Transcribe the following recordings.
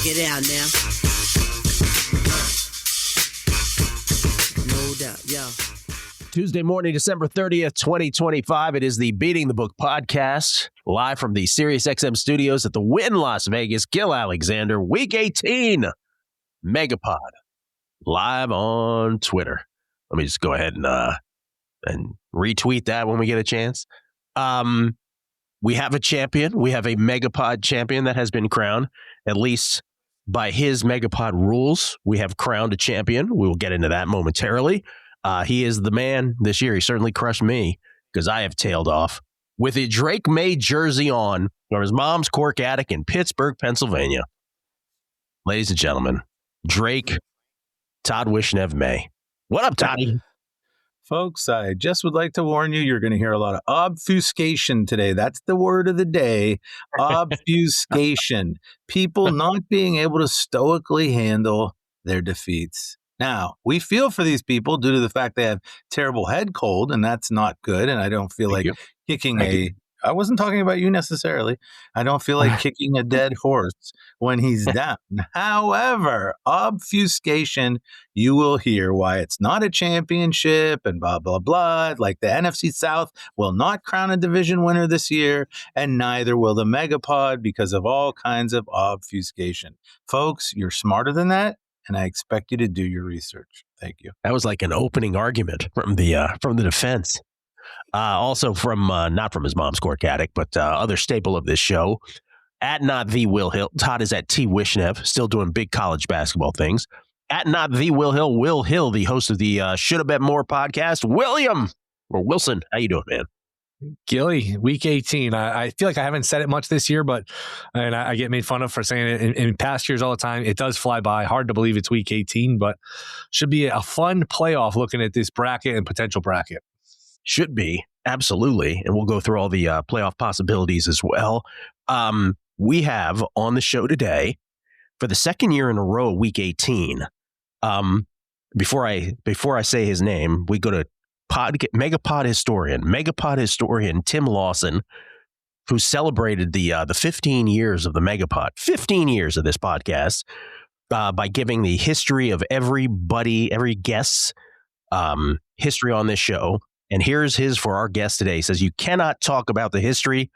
it out now. No doubt, yo. Tuesday morning, December 30th, 2025. It is the Beating the Book podcast, live from the SiriusXM studios at the Wynn Las Vegas. Gil Alexander, Week 18, MegaPod, live on Twitter. Let me just go ahead and retweet that when we get a chance. We have a champion. We have a MegaPod champion that has been crowned, at least by his MegaPod rules. We have crowned a champion. We will get into that momentarily. He is the man this year. He certainly crushed me because I have tailed off with a Drake May jersey on from his mom's cork attic in Pittsburgh, Pennsylvania. Ladies and gentlemen, Drake, Todd Wishnev May. What up, Toddy? Folks, I just would like to warn you, you're going to hear a lot of obfuscation today. That's the word of the day, obfuscation. People not being able to stoically handle their defeats. Now, we feel for these people due to the fact they have terrible head cold, and that's not good. And I don't feel like kicking I wasn't talking about you necessarily. I don't feel like kicking a dead horse when he's down. However, obfuscation, you will hear why it's not a championship and blah, blah, blah. Like the NFC South will not crown a division winner this year, and neither will the MegaPod because of all kinds of obfuscation. Folks, you're smarter than that, and I expect you to do your research. Thank you. That was like an opening argument from the defense. Also from, not from his mom's cork attic, but other staple of this show, at not the Will Hill. Todd is at T Wishnev, still doing big college basketball things. At not the Will Hill, the host of the Shoulda Bet More podcast. Wilson, how you doing, man? Gilly, week 18. I feel like I haven't said it much this year, but I get made fun of for saying it in past years all the time. It does fly by. Hard to believe it's week 18, but should be a fun playoff looking at this bracket and potential bracket. Should be, absolutely. And we'll go through all the playoff possibilities as well. We have on the show today, for the second year in a row, week 18. Before I say his name, we go to MegaPod historian Tim Lawson, who celebrated the 15 years of the MegaPod, 15 years of this podcast, by giving the history of every guest's history on this show. And here's his for our guest today. He says, you cannot talk about the history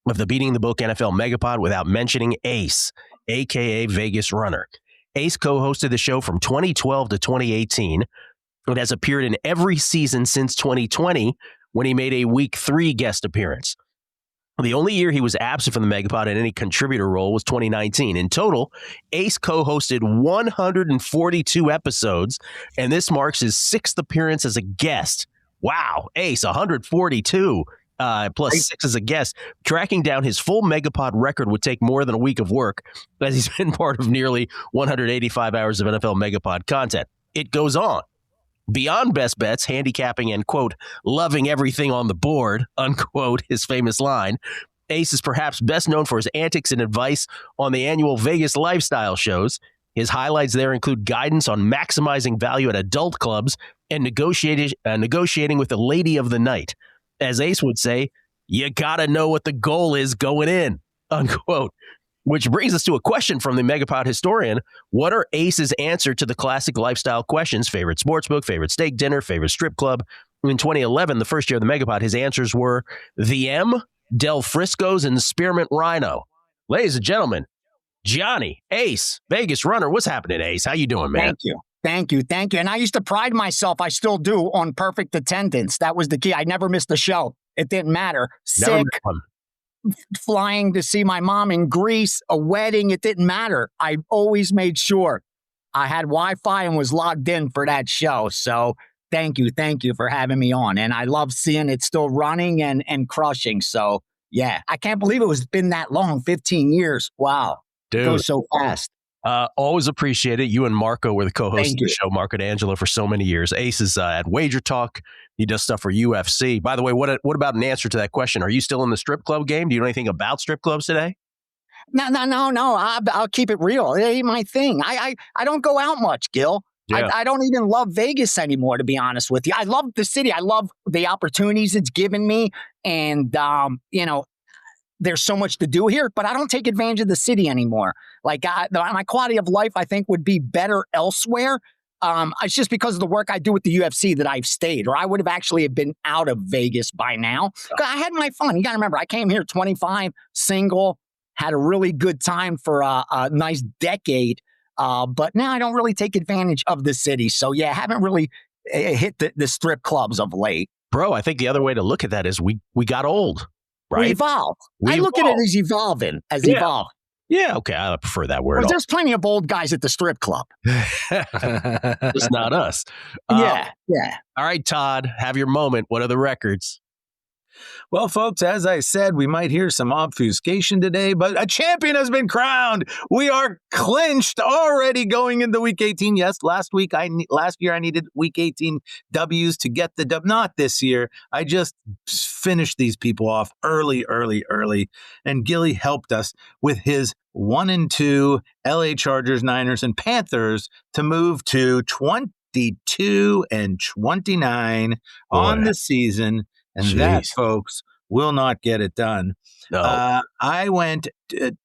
of the Beating the Book NFL MegaPod without mentioning Ace, a.k.a. Vegas Runner. Ace co-hosted the show from 2012 to 2018. It has appeared in every season since 2020 when he made a Week 3 guest appearance. The only year he was absent from the MegaPod in any contributor role was 2019. In total, Ace co-hosted 142 episodes, and this marks his 6th appearance as a guest. Wow, Ace, 142 plus 6 as a guest. Tracking down his full MegaPod record would take more than a week of work, as he's been part of nearly 185 hours of NFL MegaPod content. It goes on. Beyond best bets, handicapping, and, quote, loving everything on the board, unquote, his famous line, Ace is perhaps best known for his antics and advice on the annual Vegas lifestyle shows. His highlights there include guidance on maximizing value at adult clubs and negotiating with the lady of the night. As Ace would say, you got to know what the goal is going in, unquote. Which brings us to a question from the MegaPod historian. What are Ace's answer to the classic lifestyle questions? Favorite sportsbook, favorite steak dinner, favorite strip club? In 2011, the first year of the MegaPod, his answers were the M, Del Frisco's, and the Spearmint Rhino. Ladies and gentlemen, Johnny, Ace, Vegas Runner. What's happening, Ace? How you doing, man? Thank you. And I used to pride myself, I still do, on perfect attendance. That was the key. I never missed a show. It didn't matter. Sick, flying to see my mom in Greece, a wedding, it didn't matter. I always made sure I had Wi-Fi and was logged in for that show. So thank you for having me on. And I love seeing it still running and crushing. So yeah, I can't believe it was been that long, 15 years. Wow. Dude. It goes so fast. Always appreciate it. You and Marco were the co-hosts of the show, Marco and Angela, for so many years. Ace is at Wager Talk. He does stuff for UFC. By the way, what about an answer to that question? Are you still in the strip club game? Do you know anything about strip clubs today? No. I'll keep it real. It ain't my thing. I don't go out much, Gil. Yeah. I don't even love Vegas anymore, to be honest with you. I love the city. I love the opportunities it's given me. And, there's so much to do here, but I don't take advantage of the city anymore. Like my quality of life, I think, would be better elsewhere. It's just because of the work I do with the UFC that I've stayed, or I would have actually been out of Vegas by now. I had my fun. You got to remember, I came here 25, single, had a really good time for a nice decade. But now I don't really take advantage of the city. So yeah, I haven't really hit the strip clubs of late. Bro, I think the other way to look at that is we got old, right? We evolved. I look at it as evolving, evolving. Yeah, okay. I prefer that word. Well, there's plenty of old guys at the strip club. Just not us. Yeah. All right, Todd, have your moment. What are the records? Well, folks, as I said, we might hear some obfuscation today, but a champion has been crowned. We are clinched already going into Week 18. Yes, last year I needed Week 18 W's to get the W. Not this year. I just finished these people off early. And Gilly helped us with his 1-2 LA Chargers, Niners, and Panthers to move to 22-29 on the season. And that, folks, will not get it done. No. I went,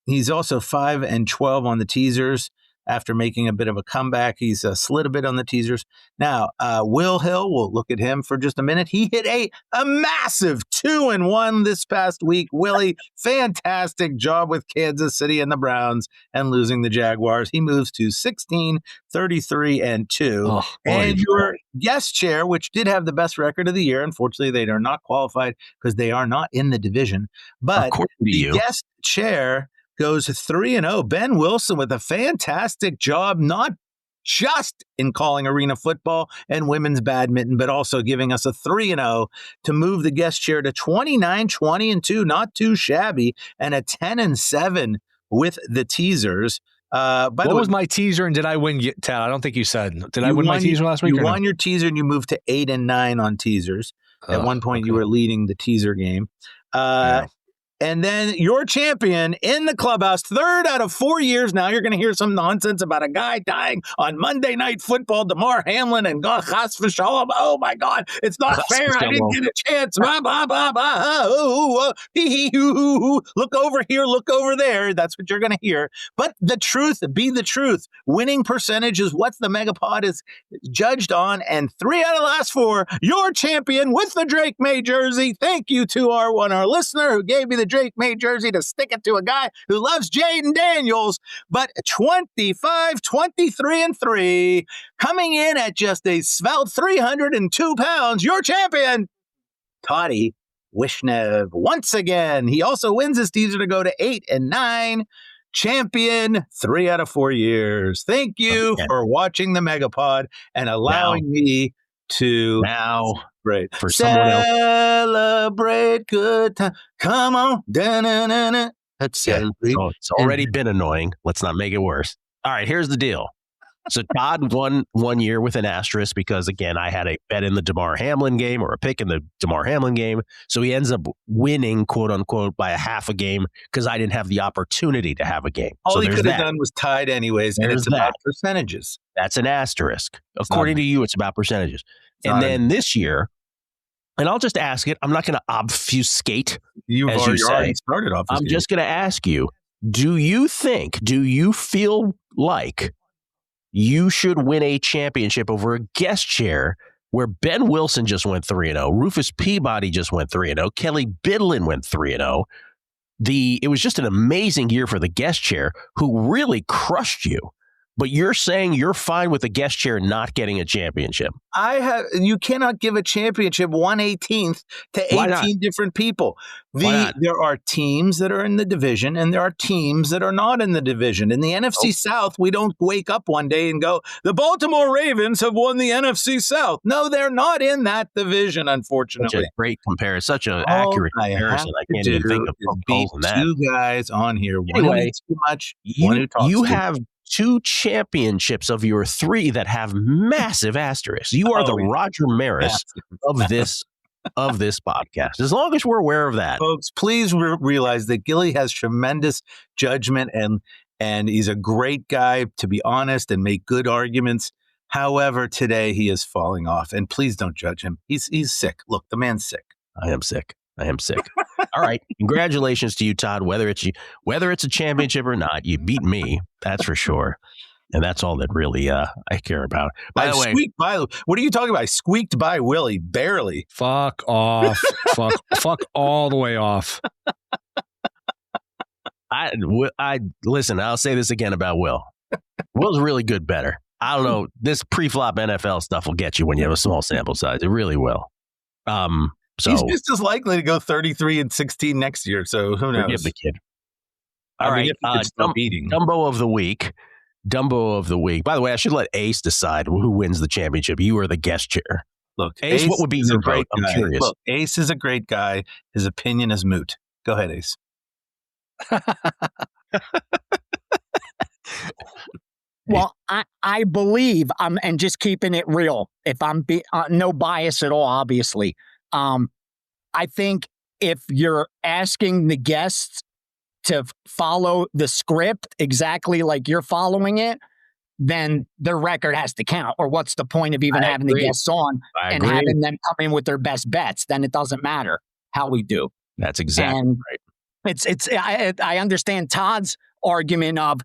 he's also 5-12 on the teasers after making a bit of a comeback. He's slid a bit on the teasers. Now, Will Hill, we'll look at him for just a minute. He hit a massive 2-1 this past week. Willie, fantastic job with Kansas City and the Browns and losing the Jaguars. He moves to 16-33-2. And your guest chair, which did have the best record of the year, unfortunately, they are not qualified because they are not in the division. But the guest chair goes 3-0. Ben Wilson with a fantastic job, not just in calling arena football and women's badminton, but also giving us a 3-0 to move the guest chair to 29-20-2, not too shabby, and a 10-7 with the teasers. What was my teaser, and did I win, Tad? I don't think you said. Did I win my teaser last week? You won your teaser, and you moved to 8-9 on teasers. At one point, you were leading the teaser game. And then your champion in the clubhouse, 3rd out of 4 years now. You're going to hear some nonsense about a guy dying on Monday Night Football, Damar Hamlin, and Chas v'shalom. Oh, my God. It's not fair. I didn't get a chance. Look over here. Look over there. That's what you're going to hear. But the truth, be the truth. Winning percentage is what the MegaPod is judged on. And 3 out of the last 4, your champion with the Drake May jersey. Thank you to our listener who gave me the Drake May jersey to stick it to a guy who loves Jaden Daniels, but 25-23-3, coming in at just a svelte 302 pounds, your champion, Toddy Wishnev. Once again, he also wins his teaser to go to 8-9. Champion 3 out of 4 years. Thank you for watching the MegaPod and allowing me to celebrate for someone else. Celebrate good time. Come on. Da-na-na-na. Let's celebrate. Oh, it's already been annoying. Let's not make it worse. All right, here's the deal. So Todd won 1 year with an asterisk because, again, I had a bet in the Damar Hamlin game or a pick in the Damar Hamlin game. So he ends up winning, quote unquote, by a half a game because I didn't have the opportunity to have a game. All he could have done was tied anyways, and it's about percentages. That's an asterisk. According to you, it's about percentages. And then this year, and I'll just ask it, I'm not going to obfuscate, as you say. Started off. I'm just going to ask you, do you feel like you should win a championship over a guest chair where Ben Wilson just went 3-0, Rufus Peabody just went 3-0, Kelly Bidlin went 3-0. It was just an amazing year for the guest chair who really crushed you. But you're saying you're fine with the guest chair not getting a championship. You cannot give a championship 1/18 to 18 different people. There are teams that are in the division, and there are teams that are not in the division. In the NFC South, we don't wake up one day and go, the Baltimore Ravens have won the NFC South. No, they're not in that division, unfortunately. Such a great comparison. Such an accurate comparison. I can't even think of that. Two guys on here. Anyway, one who eats too much, one who talks you have 2 championships of your 3 that have massive asterisks. You are the Roger Maris of this podcast. As long as we're aware of that, folks, please realize that Gilly has tremendous judgment and he's a great guy, to be honest, and make good arguments. However, today he is falling off, and please don't judge him. He's sick. Look, the man's sick. I am sick. I am sick. All right. Congratulations to you, Todd. Whether it's a championship or not, you beat me. That's for sure. And that's all that really I care about. By the way, what are you talking about? I squeaked by Willie, barely. Fuck off. fuck all the way off. I listen, I'll say this again about Will. Will's really good better. I don't know. This pre-flop NFL stuff will get you when you have a small sample size. It really will. So he's just as likely to go 33-16 next year. So who knows? Forgive the kid. All right. Dumbo of the week. Dumbo of the week. By the way, I should let Ace decide who wins the championship. You are the guest chair. Look, Ace, what would be your vote? I'm curious. Look, Ace is a great guy. His opinion is moot. Go ahead, Ace. Well, I believe and just keeping it real. If I'm no bias at all, obviously. I think if you're asking the guests to follow the script exactly like you're following it, then their record has to count. Or what's the point of even having the guests on and having them come in with their best bets? Then it doesn't matter how we do. That's exactly right. I understand Todd's argument of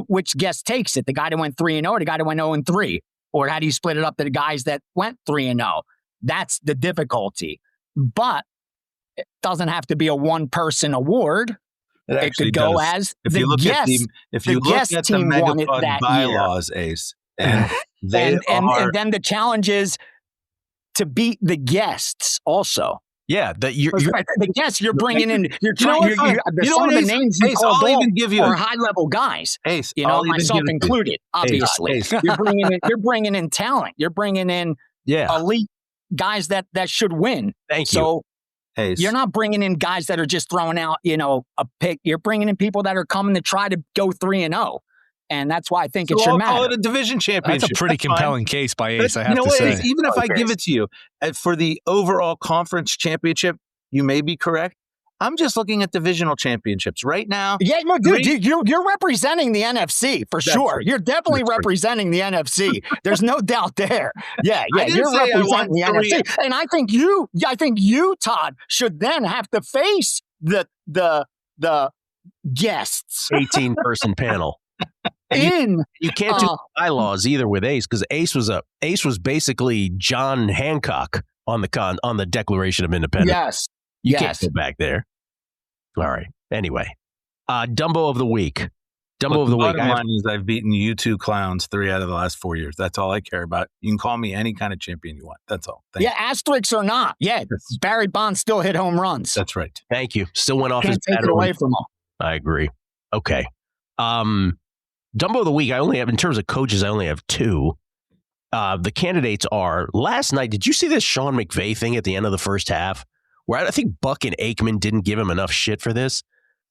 which guest takes it, the guy that went 3-0 or the guy that went 0-3, or how do you split it up to the guys that went 3-0? That's the difficulty. But it doesn't have to be a one-person award. It could go as if the you look guest. If you look at the MegaPod bylaws, Ace, and and then the challenge is to beat the guests also. Yeah, the guests you're bringing in. Some of the names you called are high level guys. Ace, myself included. Obviously, Ace. You're bringing in talent. You're bringing in elite guys that should win. Thank you. So Ace. You're not bringing in guys that are just throwing out a pick. You're bringing in people that are coming to try to go 3-0. And that's why I think it should matter. Call it a division championship. That's a pretty compelling case by Ace, I have to say. Ace, even if I give it to you, for the overall conference championship, you may be correct. I'm just looking at divisional championships right now. Yeah, no, dude, you're representing the NFC for sure. You're definitely representing the NFC. There's no doubt there. Yeah, you're representing the NFC. And I think you, Todd, should then have to face the guests. 18-person panel. You can't do bylaws either with Ace, because Ace was basically John Hancock on the Declaration of Independence. Yes. You can't go back there. All right. Anyway, Dumbo of the week. Dumbo of the week. Bottom line is I've beaten you two clowns 3 out of the last 4 years. That's all I care about. You can call me any kind of champion you want. That's all. Thank you. Asterisks or not. Yeah, Barry Bonds still hit home runs. That's right. Thank you. Still went off Can't his take it away from him. I agree. Okay. Dumbo of the week, I only have, in terms of coaches, I only have 2. The candidates are, last night, did you see this Sean McVay thing at the end of the first half? Where I think Buck and Aikman didn't give him enough shit for this,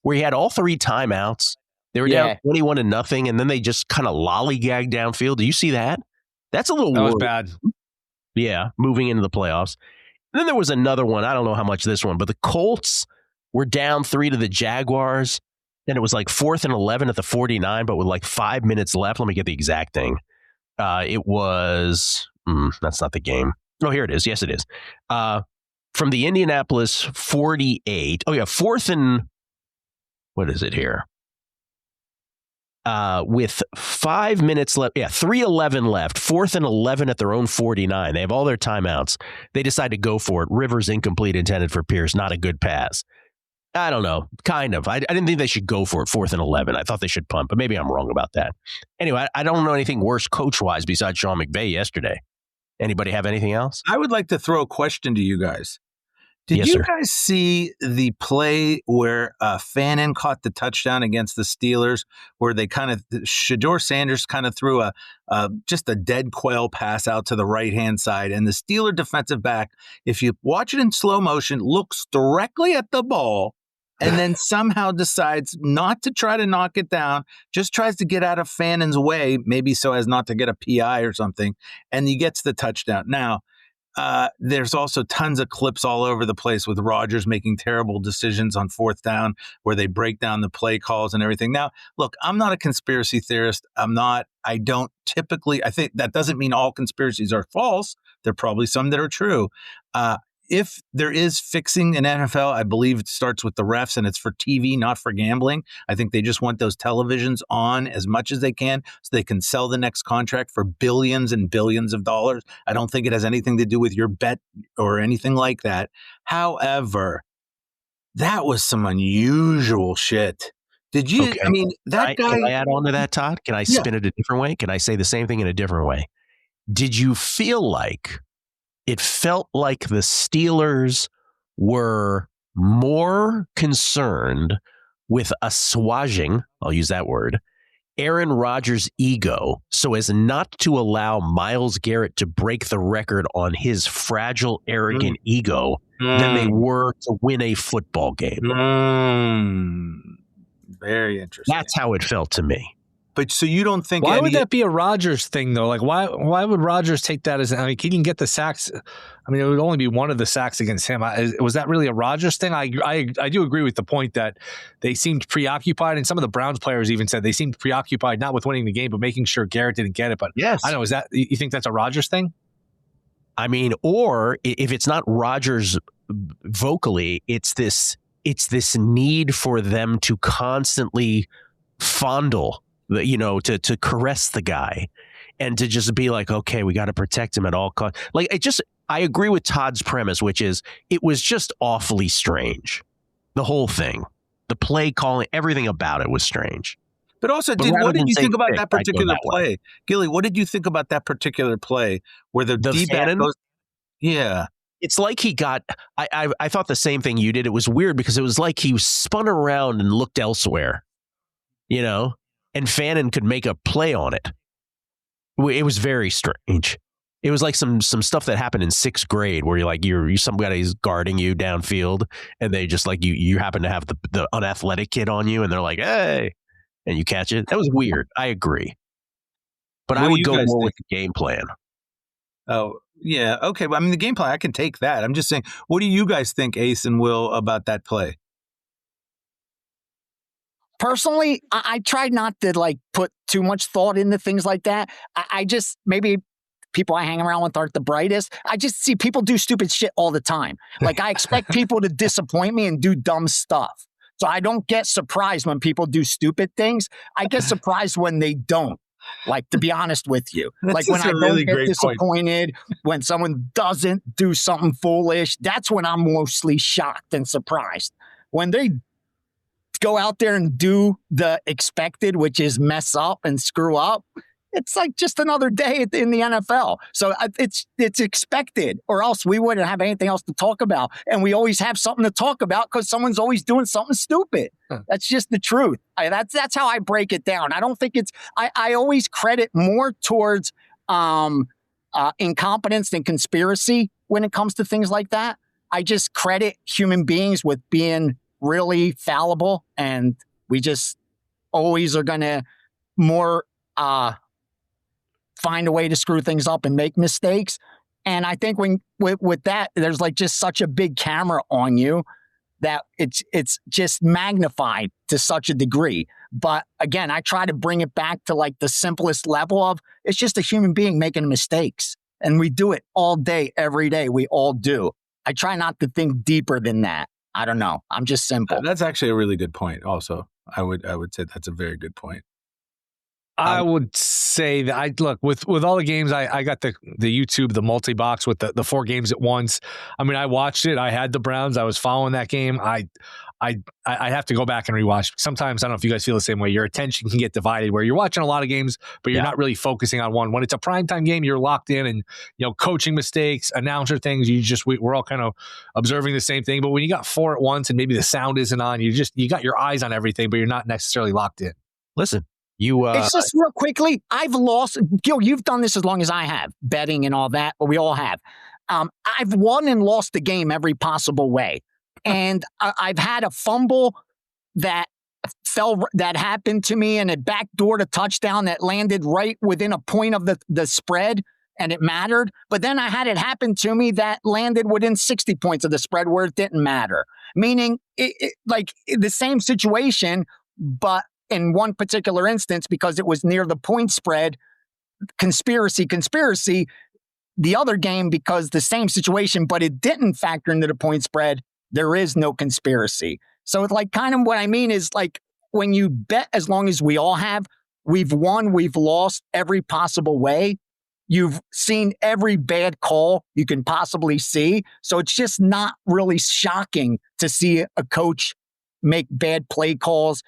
where he had all 3 timeouts. They were down 21-0, and then they just kind of lollygagged downfield. Do you see that? That's a little was bad. Yeah, moving into the playoffs. And then there was another one. I don't know how much this one, but the Colts were down 3 to the Jaguars. Then it was like 4th and 11 at the 49, but with like 5 minutes left. Let me get the exact thing. It was, that's not the game. Oh, here it is. Yes, it is. From the Indianapolis 48. Oh, yeah, 4th and, what is it here? With 5 minutes left. Yeah, 3:11 left. 4th and 11 at their own 49. They have all their timeouts. They decide to go for it. Rivers incomplete, intended for Pierce. Not a good pass. I don't know. Kind of. I didn't think they should go for it 4th and 11. I thought they should punt, but maybe I'm wrong about that. Anyway, I don't know anything worse coach-wise besides Sean McVay yesterday. Anybody have anything else? I would like to throw a question to you guys. Did Yes, you sir. guys see the play where Fannin caught the touchdown against the Steelers, where they Shedeur Sanders kind of threw just a dead quail pass out to the right-hand side, and the Steeler defensive back, if you watch it in slow motion, looks directly at the ball and then somehow decides not to try to knock it down, just tries to get out of Fannin's way, maybe so as not to get a PI or something, and he gets the touchdown. Now, there's also tons of clips all over the place with Rodgers making terrible decisions on 4th down where they break down the play calls and everything. Now, look, I'm not a conspiracy theorist. I think that doesn't mean all conspiracies are false. There are probably some that are true. if there is fixing in NFL, I believe it starts with the refs, and it's for TV, not for gambling. I think they just want those televisions on as much as they can so they can sell the next contract for billions and billions of dollars. I don't think it has anything to do with your bet or anything like that. However, that was some unusual shit. Did you, Okay. I mean, that guy. Can I add on to that, Todd? Can I spin it a different way? Can I say the same thing in a different way? Did you feel like it felt like the Steelers were more concerned with assuaging, I'll use that word, Aaron Rodgers' ego so as not to allow Myles Garrett to break the record on his fragile, arrogant ego than they were to win a football game? Very interesting. That's how it felt to me. But so you don't think why would that be a Rodgers thing though? Like why would Rodgers take that as? I mean, he didn't get the sacks. I mean, it would only be one of the sacks against him. Was that really a Rodgers thing? I do agree with the point that they seemed preoccupied, and some of the Browns players even said they seemed preoccupied not with winning the game, but making sure Garrett didn't get it. But yes, I don't know. Is that you think that's a Rodgers thing? I mean, or if it's not Rodgers vocally, it's this need for them to constantly fondle, to caress the guy and to just be like, okay, we got to protect him at all costs. Like, I agree with Todd's premise, which is it was just awfully strange. The whole thing, the play calling, everything about it was strange. But also, what did you think about that particular play? Gilly, what did you think about that particular play where the D-back goes? Yeah. It's like he got, I thought the same thing you did. It was weird because it was like he spun around and looked elsewhere, and Fannin could make a play on it. It was very strange. It was like some stuff that happened in sixth grade where you're somebody's guarding you downfield and they just like you happen to have the unathletic kid on you and they're like, hey, and you catch it. That was weird. I agree. But I would go more with the game plan. Oh, yeah. Okay. Well, I mean, the game plan, I can take that. I'm just saying, what do you guys think, Ace and Will, about that play? Personally, I tried not to put too much thought into things like that. I just, maybe people I hang around with aren't the brightest. I just see people do stupid shit all the time. Like, I expect people to disappoint me and do dumb stuff. So I don't get surprised when people do stupid things. I get surprised when they don't. Like, to be honest with you, like when I don't get disappointed, when someone doesn't do something foolish, that's when I'm mostly shocked and surprised. When they go out there and do the expected, which is mess up and screw up, it's like just another day in the NFL. So it's expected, or else we wouldn't have anything else to talk about. And we always have something to talk about because someone's always doing something stupid. That's just the truth. That's how I break it down. I don't think I always credit more towards incompetence than conspiracy when it comes to things like that. I just credit human beings with being really fallible, and we just always are going to more find a way to screw things up and make mistakes. And I think with that, there's just such a big camera on you that it's just magnified to such a degree. But again, I try to bring it back to the simplest level of it's just a human being making mistakes. And we do it all day, every day. We all do. I try not to think deeper than that. I don't know. I'm just simple. That's actually a really good point also. I would say that's a very good point. I would say that I look with all the games. I got the YouTube, the multi-box with the 4 games at once. I mean, I watched it. I had the Browns. I was following that game. I have to go back and rewatch. Sometimes I don't know if you guys feel the same way. Your attention can get divided where you're watching a lot of games, but you're not really focusing on one. When it's a primetime game, you're locked in, and coaching mistakes, announcer things. We're all kind of observing the same thing. But when you got 4 at once and maybe the sound isn't on, you got your eyes on everything, but you're not necessarily locked in. Listen. It's just real quickly, I've lost. Gil, you've done this as long as I have, betting and all that, but we all have. I've won and lost the game every possible way. And I've had a fumble that happened to me and a backdoored a touchdown that landed right within a point of the spread, and it mattered. But then I had it happen to me that landed within 60 points of the spread where it didn't matter. Meaning, the same situation, but in one particular instance, because it was near the point spread, conspiracy, the other game, because the same situation, but it didn't factor into the point spread, there is no conspiracy. So it's like kind of what I mean is like when you bet, as long as we all have, we've won, we've lost every possible way. You've seen every bad call you can possibly see. So it's just not really shocking to see a coach make bad play calls,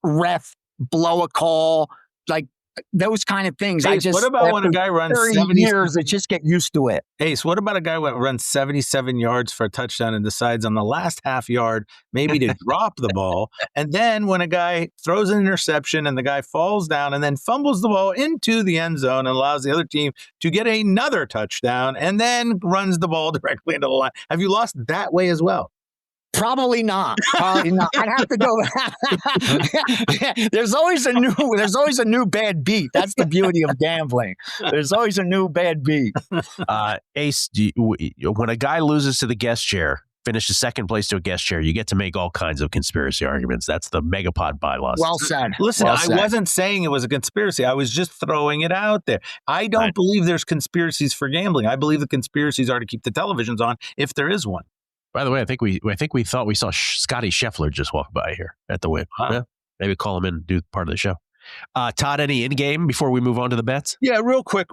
ref blow a call, like those kind of things. Ace, what about when a guy runs 30 years, I just get used to it. Ace, what about a guy that runs 77 yards for a touchdown and decides on the last half yard maybe to drop the ball? And then when a guy throws an interception and the guy falls down and then fumbles the ball into the end zone and allows the other team to get another touchdown and then runs the ball directly into the line. Have you lost that way as well? Probably not. Probably not. I'd have to go. There's always a new bad beat. That's the beauty of gambling. There's always a new bad beat. Ace, when a guy loses to the guest chair, finishes second place to a guest chair, you get to make all kinds of conspiracy arguments. That's the Megapod bylaws. Well said. Listen, well I said. wasn't saying it was a conspiracy. I was just throwing it out there. I don't believe there's conspiracies for gambling. I believe the conspiracies are to keep the televisions on if there is one. By the way, I think we thought we saw Scotty Scheffler just walk by here at the win. Huh. Yeah, maybe call him in and do part of the show. Todd, any in-game before we move on to the bets? Yeah, real quick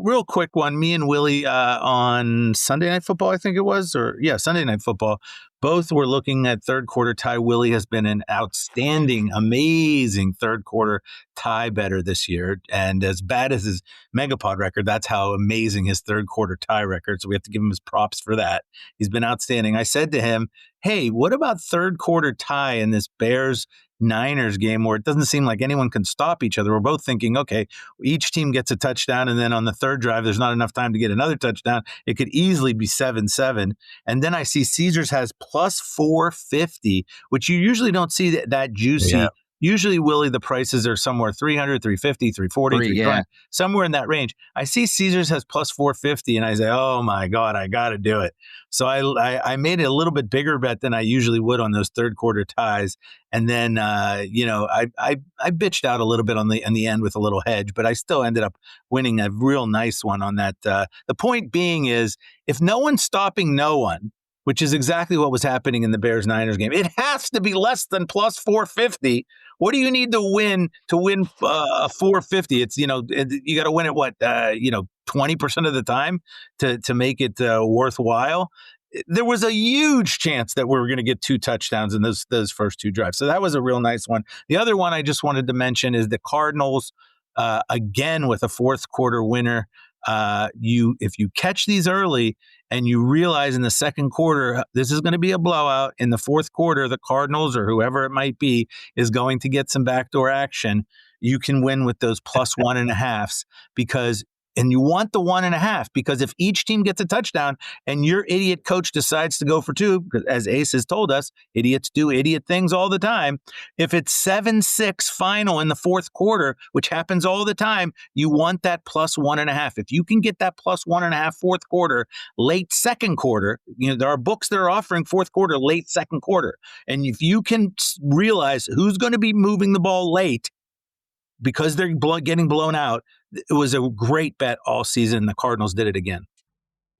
one. Me and Willie on Sunday Night Football, I think it was, Sunday Night Football. Both were looking at third quarter tie. Willie has been an outstanding, amazing third quarter tie better this year. And as bad as his Megapod record, that's how amazing his third quarter tie record. So we have to give him his props for that. He's been outstanding. I said to him, hey, what about third quarter tie in this Bears-Niners game where it doesn't seem like anyone can stop each other? We're both thinking, okay, each team gets a touchdown, and then on the third drive, there's not enough time to get another touchdown. It could easily be 7-7. And then I see Caesars has plus 450, which you usually don't see that juicy. Yeah. Usually, Willie, the prices are somewhere 300, 350, 340, 320, somewhere in that range. I see Caesars has plus 450, and I say, oh, my God, I got to do it. So I made it a little bit bigger bet than I usually would on those third quarter ties. And then, I bitched out a little bit in the end with a little hedge, but I still ended up winning a real nice one on that. The point being is, if no one's stopping no one, which is exactly what was happening in the Bears-Niners game, it has to be less than plus 450. What do you need to win 450? It's, you got to win it 20% of the time to make it worthwhile. There was a huge chance that we were going to get 2 touchdowns in those first 2 drives. So that was a real nice one. The other one I just wanted to mention is the Cardinals, again with a fourth quarter winner. If you catch these early and you realize in the second quarter this is going to be a blowout, in the fourth quarter the Cardinals or whoever it might be is going to get some backdoor action, you can win with those plus 1.5s and you want the 1.5 because if each team gets a touchdown and your idiot coach decides to go for 2, because as Ace has told us, idiots do idiot things all the time. If it's 7-6 final in the fourth quarter, which happens all the time, you want that plus 1.5. If you can get that plus 1.5 fourth quarter, late second quarter, there are books that are offering fourth quarter, late second quarter. And if you can realize who's going to be moving the ball late, because they're getting blown out, it was a great bet all season. The Cardinals did it again.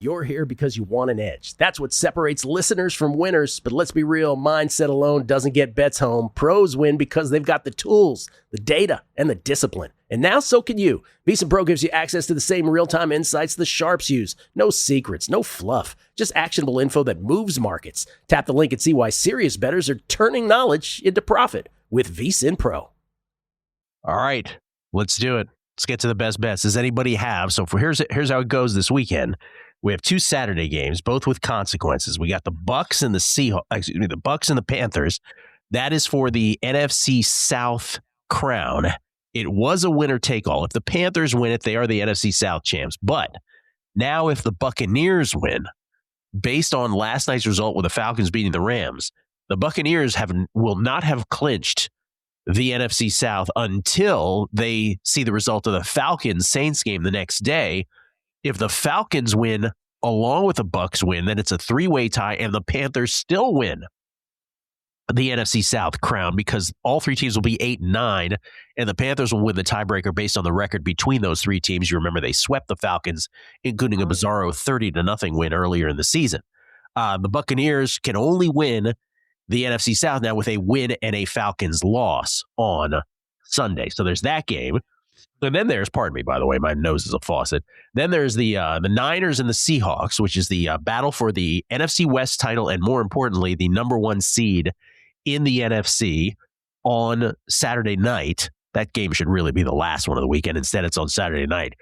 You're here because you want an edge. That's what separates listeners from winners. But let's be real, mindset alone doesn't get bets home. Pros win because they've got the tools, the data, and the discipline. And now so can you. VEASAN Pro gives you access to the same real-time insights the sharps use. No secrets, no fluff, just actionable info that moves markets. Tap the link and see why serious bettors are turning knowledge into profit with VEASAN Pro. All right, let's do it. Let's get to the best bets. Does anybody have? So here's how it goes this weekend. We have 2 Saturday games, both with consequences. We got the Bucks and the Bucks and the Panthers. That is for the NFC South crown. It was a winner take all. If the Panthers win it, they are the NFC South champs. But now if the Buccaneers win, based on last night's result with the Falcons beating the Rams, the Buccaneers will not have clinched the NFC South until they see the result of the Falcons-Saints game the next day. If the Falcons win along with the Bucks win, then it's a 3-way tie and the Panthers still win. the NFC South crown because all three teams will be 8-9, and the Panthers will win the tiebreaker based on the record between those three teams. You remember they swept the Falcons, including a bizarro 30-0 win earlier in the season. The Buccaneers can only win the NFC South now with a win and a Falcons loss on Sunday. So there's that game. And then there's, pardon me, by the way, my nose is a faucet. Then there's the Niners and the Seahawks, which is the battle for the NFC West title and, more importantly, the number one seed in the NFC on Saturday night. That game should really be the last one of the weekend. Instead, it's on Saturday night.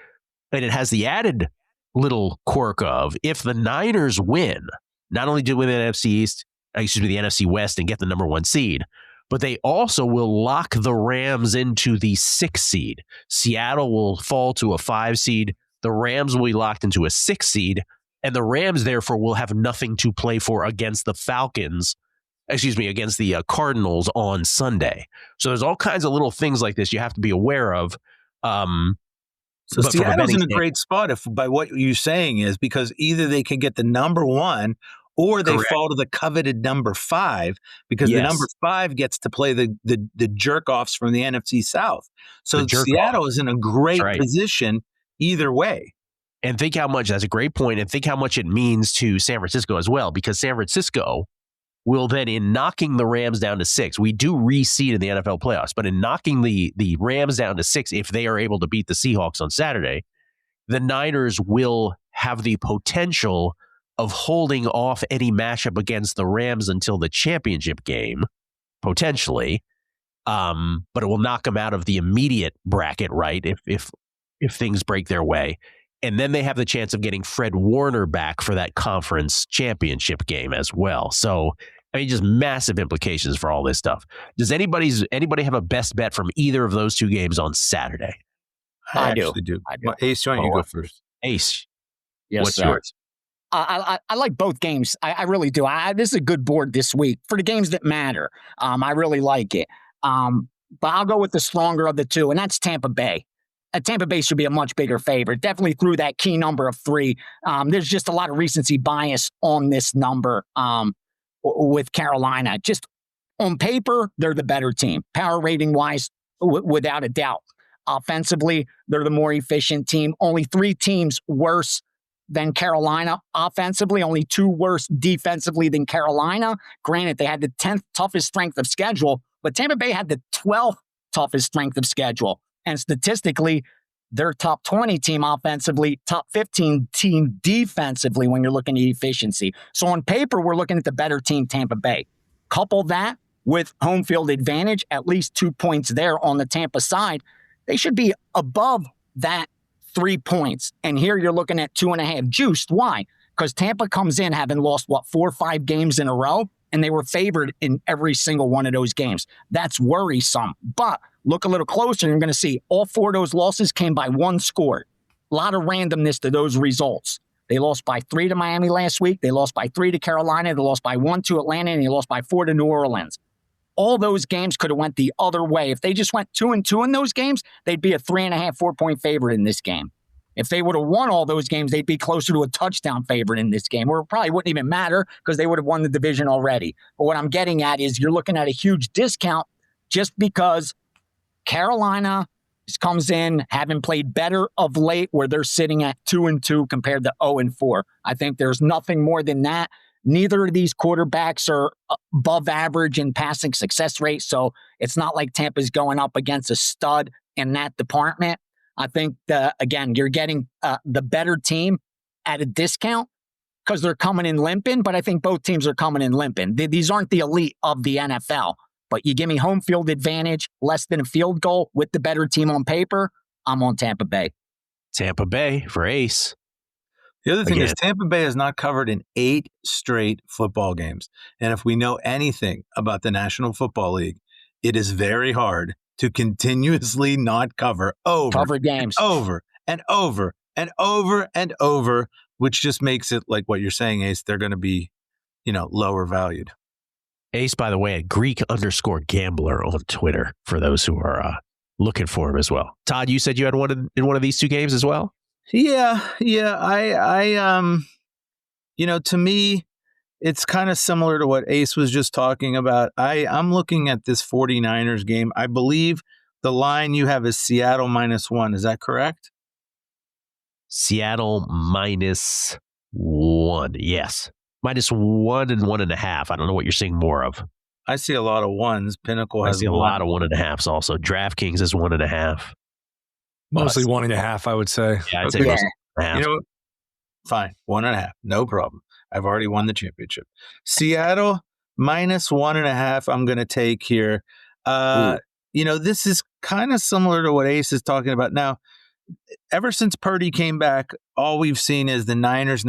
And it has the added little quirk of if the Niners win, not only do win the the NFC West and get the number one seed, but they also will lock the Rams into the 6th seed. Seattle will fall to a 5 seed. The Rams will be locked into a 6 seed, and the Rams, therefore, will have nothing to play for against the against the Cardinals on Sunday. So there's all kinds of little things like this you have to be aware of. So Seattle's in a great spot by what you're saying is because either they can get the number one or they fall to the coveted number 5 because the number 5 gets to play the jerk-offs from the NFC South. So Seattle is in a great position either way. And think how much, that's a great point, and think how much it means to San Francisco as well, because San Francisco will then, in knocking the Rams down to 6, we do reseed in the NFL playoffs, but in knocking the Rams down to 6, if they are able to beat the Seahawks on Saturday, the Niners will have the potential of holding off any matchup against the Rams until the championship game, potentially. But it will knock them out of the immediate bracket, right? If things break their way. And then they have the chance of getting Fred Warner back for that conference championship game as well. So, I mean, just massive implications for all this stuff. Does anybody have a best bet from either of those two games on Saturday? I do. Well, Ace, why don't you go first? Ace, yes, what's sir. yours? I like both games. I really do. This is a good board this week for the games that matter. I really like it. But I'll go with the stronger of the two, and that's Tampa Bay. Tampa Bay should be a much bigger favorite. Definitely through that key number of 3. There's just a lot of recency bias on this number with Carolina. Just on paper, they're the better team. Power rating wise, without a doubt. Offensively, they're the more efficient team. Only 3 teams worse than Carolina offensively, only 2 worse defensively than Carolina. Granted, they had the 10th toughest strength of schedule, but Tampa Bay had the 12th toughest strength of schedule. And statistically, they're top 20 team offensively, top 15 team defensively when you're looking at efficiency. So on paper, we're looking at the better team, Tampa Bay. Couple that with home field advantage, at least 2 points there on the Tampa side. They should be above that 3 points. And here you're looking at 2.5 juiced. Why? Because Tampa comes in having lost, 4 or 5 games in a row, and they were favored in every single one of those games. That's worrisome. But look a little closer, and you're going to see all 4 of those losses came by 1 score. A lot of randomness to those results. They lost by 3 to Miami last week. They lost by 3 to Carolina. They lost by 1 to Atlanta, and they lost by 4 to New Orleans. All those games could have went the other way. If they just went 2-2 in those games, they'd be a 3.5, 4-point favorite in this game. If they would have won all those games, they'd be closer to a touchdown favorite in this game, or it probably wouldn't even matter because they would have won the division already. But what I'm getting at is you're looking at a huge discount just because Carolina comes in having played better of late, where they're sitting at 2-2 compared to 0-4. I think there's nothing more than that. Neither of these quarterbacks are above average in passing success rate, so it's not like Tampa's going up against a stud in that department. I think, again, you're getting the better team at a discount because they're coming in limping, but I think both teams are coming in limping. These aren't the elite of the NFL, but you give me home field advantage, less than a field goal with the better team on paper, I'm on Tampa Bay. Tampa Bay for Ace. The other thing is Tampa Bay has not covered in 8 straight football games. And if we know anything about the National Football League, it is very hard to continuously not cover games over and over and over and over, which just makes it like what you're saying, Ace, they're going to be, lower valued. Ace, by the way, a Greek_gambler on Twitter for those who are looking for him as well. Todd, you said you had one in one of these 2 games as well? Yeah. I to me, it's kind of similar to what Ace was just talking about. I'm looking at this 49ers game. I believe the line you have is Seattle -1. Is that correct? Seattle -1. Yes. -1 and 1.5. I don't know what you're seeing more of. I see a lot of ones. Pinnacle I has see a lot of 1.5s also. DraftKings is 1.5. Mostly 1.5, I would say. Yeah, I'd say Okay. most 1.5. You know what? Fine. 1.5. No problem. I've already won the championship. Seattle -1.5. I'm going to take here. This is kind of similar to what Ace is talking about. Now, ever since Purdy came back, all we've seen is the Niners.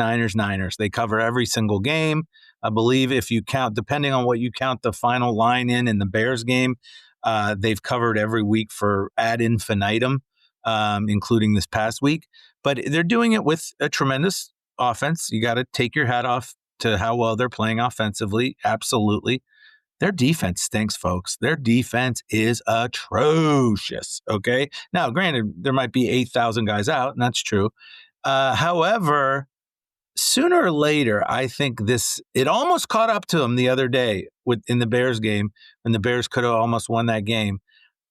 They cover every single game. I believe if you count, depending on what you count the final line in the Bears game, they've covered every week for ad infinitum, including this past week. But they're doing it with a tremendous offense. You got to take your hat off to how well they're playing offensively. Absolutely. Their defense stinks, folks. Their defense is atrocious. Okay. Now, granted, there might be 8,000 guys out, and that's true. However, sooner or later, I think it almost caught up to them the other day in the Bears game, when the Bears could have almost won that game.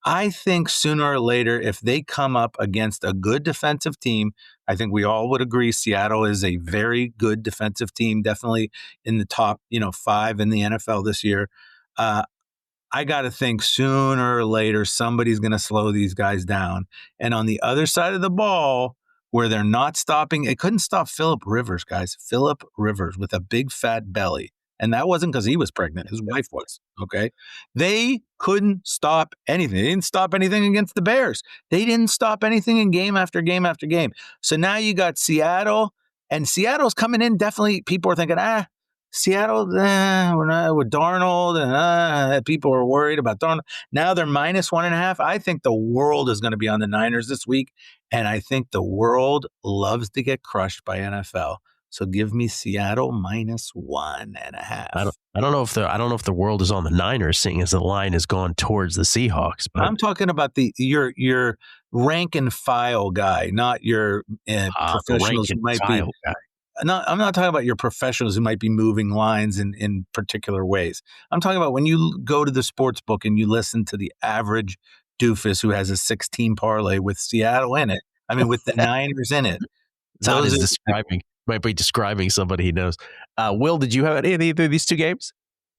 I think sooner or later, if they come up against a good defensive team, I think we all would agree Seattle is a very good defensive team, definitely in the top 5 in the NFL this year. I got to think sooner or later somebody's going to slow these guys down. And on the other side of the ball, where they're not stopping, it couldn't stop Phillip Rivers, guys. Phillip Rivers with a big fat belly. And that wasn't because he was pregnant. His wife was, okay? They couldn't stop anything. They didn't stop anything against the Bears. They didn't stop anything in game after game after game. So now you got Seattle, and Seattle's coming in. Definitely people are thinking, Seattle, we're not with Darnold, and people are worried about Darnold. Now they're -1.5. I think the world is going to be on the Niners this week, and I think the world loves to get crushed by NFL. So give me Seattle -1.5. I don't know if the world is on the Niners, seeing as the line has gone towards the Seahawks. But I'm talking about your rank and file guy, not your professionals who might be. I'm not talking about your professionals who might be moving lines in particular ways. I'm talking about when you go to the sports book and you listen to the average doofus who has a 16 parlay with Seattle in it. I mean, with the Niners in it. Might be describing somebody he knows. Will, did you have any of these two games?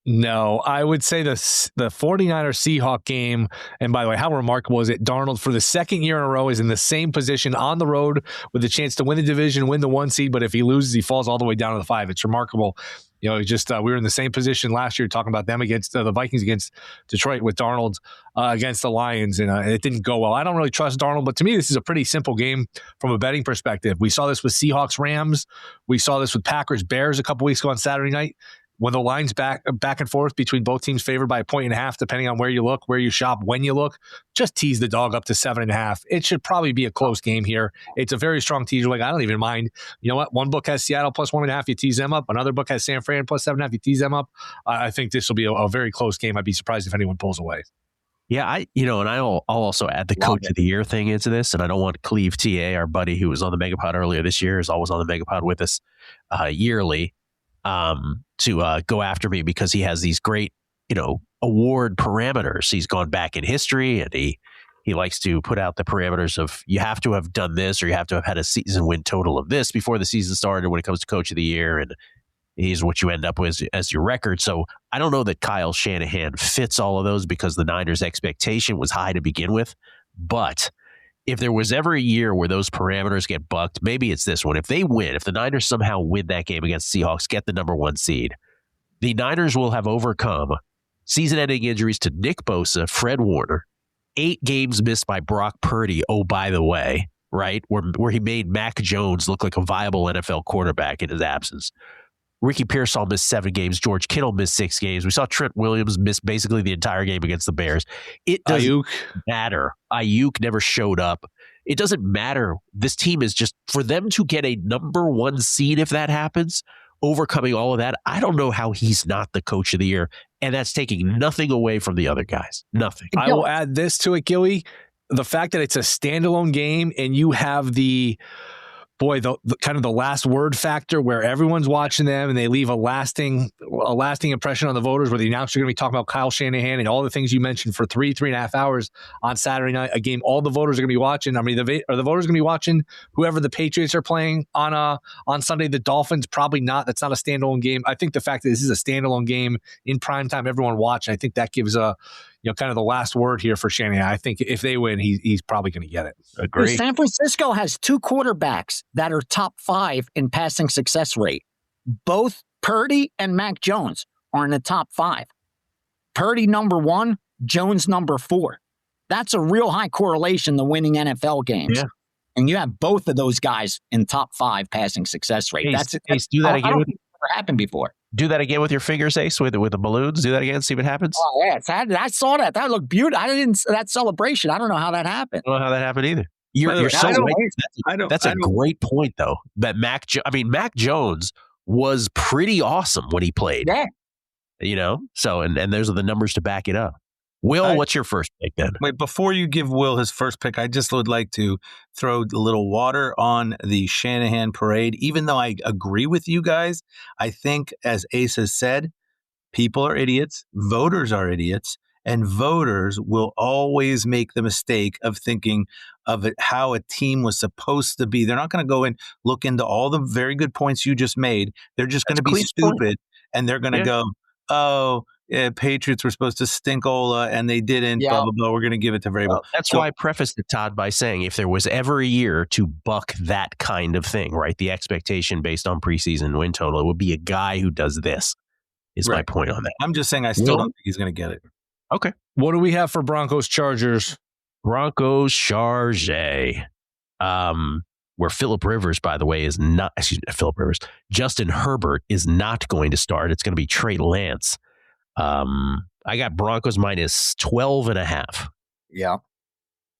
No, I would say the 49ers Seahawk game, and by the way, how remarkable is it? Darnold, for the second year in a row, is in the same position on the road with a chance to win the division, win the 1 seed, but if he loses, he falls all the way down to the 5. It's remarkable. We were in the same position last year talking about them against the Vikings against Detroit with Darnold against the Lions, and it didn't go well. I don't really trust Darnold, but to me, this is a pretty simple game from a betting perspective. We saw this with Seahawks Rams. We saw this with Packers Bears a couple weeks ago on Saturday night. When the line's back and forth between both teams favored by 1.5, depending on where you look, where you shop, when you look, just tease the dog up to 7.5. It should probably be a close game here. It's a very strong teaser. I don't even mind. You know what? One book has Seattle plus 1.5. You tease them up. Another book has San Fran plus 7.5. You tease them up. I think this will be a very close game. I'd be surprised if anyone pulls away. Yeah, I'll also add the coach of the year thing into this, and I don't want Cleve TA, our buddy who was on the MegaPod earlier this year, is always on the MegaPod with us yearly. To go after me because he has these great, award parameters. He's gone back in history, and he likes to put out the parameters of you have to have done this, or you have to have had a season win total of this before the season started when it comes to coach of the year, and he's what you end up with as your record. So I don't know that Kyle Shanahan fits all of those because the Niners' expectation was high to begin with, but if there was ever a year where those parameters get bucked, maybe it's this one. If they win, if the Niners somehow win that game against Seahawks, get the number 1 seed, the Niners will have overcome season-ending injuries to Nick Bosa, Fred Warner, 8 games missed by Brock Purdy, oh, by the way, right, where he made Mac Jones look like a viable NFL quarterback in his absence. Ricky Pearsall missed 7 games. George Kittle missed 6 games. We saw Trent Williams miss basically the entire game against the Bears. It doesn't matter. Ayuk never showed up. It doesn't matter. This team is just, for them to get a number 1 seed, if that happens, overcoming all of that, I don't know how he's not the coach of the year. And that's taking nothing away from the other guys. Nothing. I will add this to it, Gilly. The fact that it's a standalone game and you have the boy, the kind of the last word factor where everyone's watching them and they leave a lasting impression on the voters, where the announcer are going to be talking about Kyle Shanahan and all the things you mentioned for 3.5 hours on Saturday night, a game all the voters are going to be watching. I mean, are the voters going to be watching whoever the Patriots are playing on Sunday? The Dolphins, probably not. That's not a standalone game. I think the fact that this is a standalone game in primetime, everyone watching, I think that gives kind of the last word here for Shanahan. I think if they win, he's probably going to get it. Agree. San Francisco has 2 quarterbacks that are top 5 in passing success rate. Both Purdy and Mac Jones are in the top 5. Purdy number 1, Jones number 4. That's a real high correlation to winning NFL games. Yeah. And you have both of those guys in top 5 passing success rate. Ace, do that again. I don't think it's ever happened before. Do that again with your fingers, Ace, with the balloons. Do that again. See what happens. Oh, yeah. I saw that. That looked beautiful. That celebration. I don't know how that happened. I don't know how that happened either. You're so right. That's a great point, though. That Mac Jones was pretty awesome when he played. Yeah. So and those are the numbers to back it up. Will, what's your first pick then? Wait, before you give Will his first pick, I just would like to throw a little water on the Shanahan parade. Even though I agree with you guys, I think, as Ace has said, people are idiots, voters are idiots, and voters will always make the mistake of thinking of it, how a team was supposed to be. They're not going to go and look into all the very good points you just made. They're just going to be stupid, and they're going to go, oh, yeah, Patriots were supposed to stinkola and they didn't, blah, blah, blah. We're going to give it to Vrabel. That's why I prefaced it, Todd, by saying if there was ever a year to buck that kind of thing, right, the expectation based on preseason win total, it would be a guy who does this, is my point on that. I'm just saying I still don't think he's going to get it. Okay. What do we have for Broncos Chargers? Broncos Charge. Where Phillip Rivers, by the way, is not, Phillip Rivers, Justin Herbert is not going to start. It's going to be Trey Lance. I got Broncos minus 12.5. Yeah.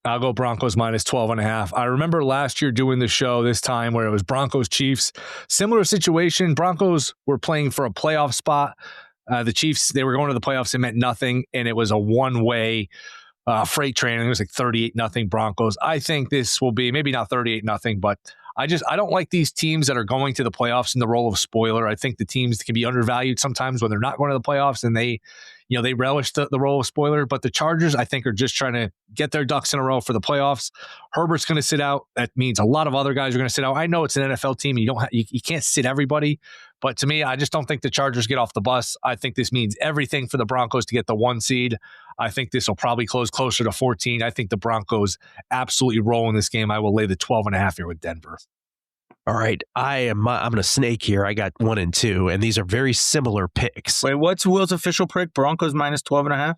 I'll go Broncos minus 12.5. I remember last year doing the show this time where it was Broncos Chiefs. Similar situation. Broncos were playing for a playoff spot. The Chiefs, they were going to the playoffs. It meant nothing. And it was a one-way freight train. It was like 38-0 Broncos. I think this will be maybe not 38-0, but I don't like these teams that are going to the playoffs in the role of spoiler. I think the teams can be undervalued sometimes when they're not going to the playoffs and they relish the role of spoiler. But the Chargers, I think, are just trying to get their ducks in a row for the playoffs. Herbert's going to sit out. That means a lot of other guys are going to sit out. I know it's an NFL team. You can't sit everybody. But to me, I just don't think the Chargers get off the bus. I think this means everything for the Broncos to get the 1 seed. I think this will probably close closer to 14. I think the Broncos absolutely roll in this game. I will lay the 12.5 here with Denver. All right. I'm going to snake here. I got 1 and 2, and these are very similar picks. Wait, what's Will's official pick? Broncos minus 12.5?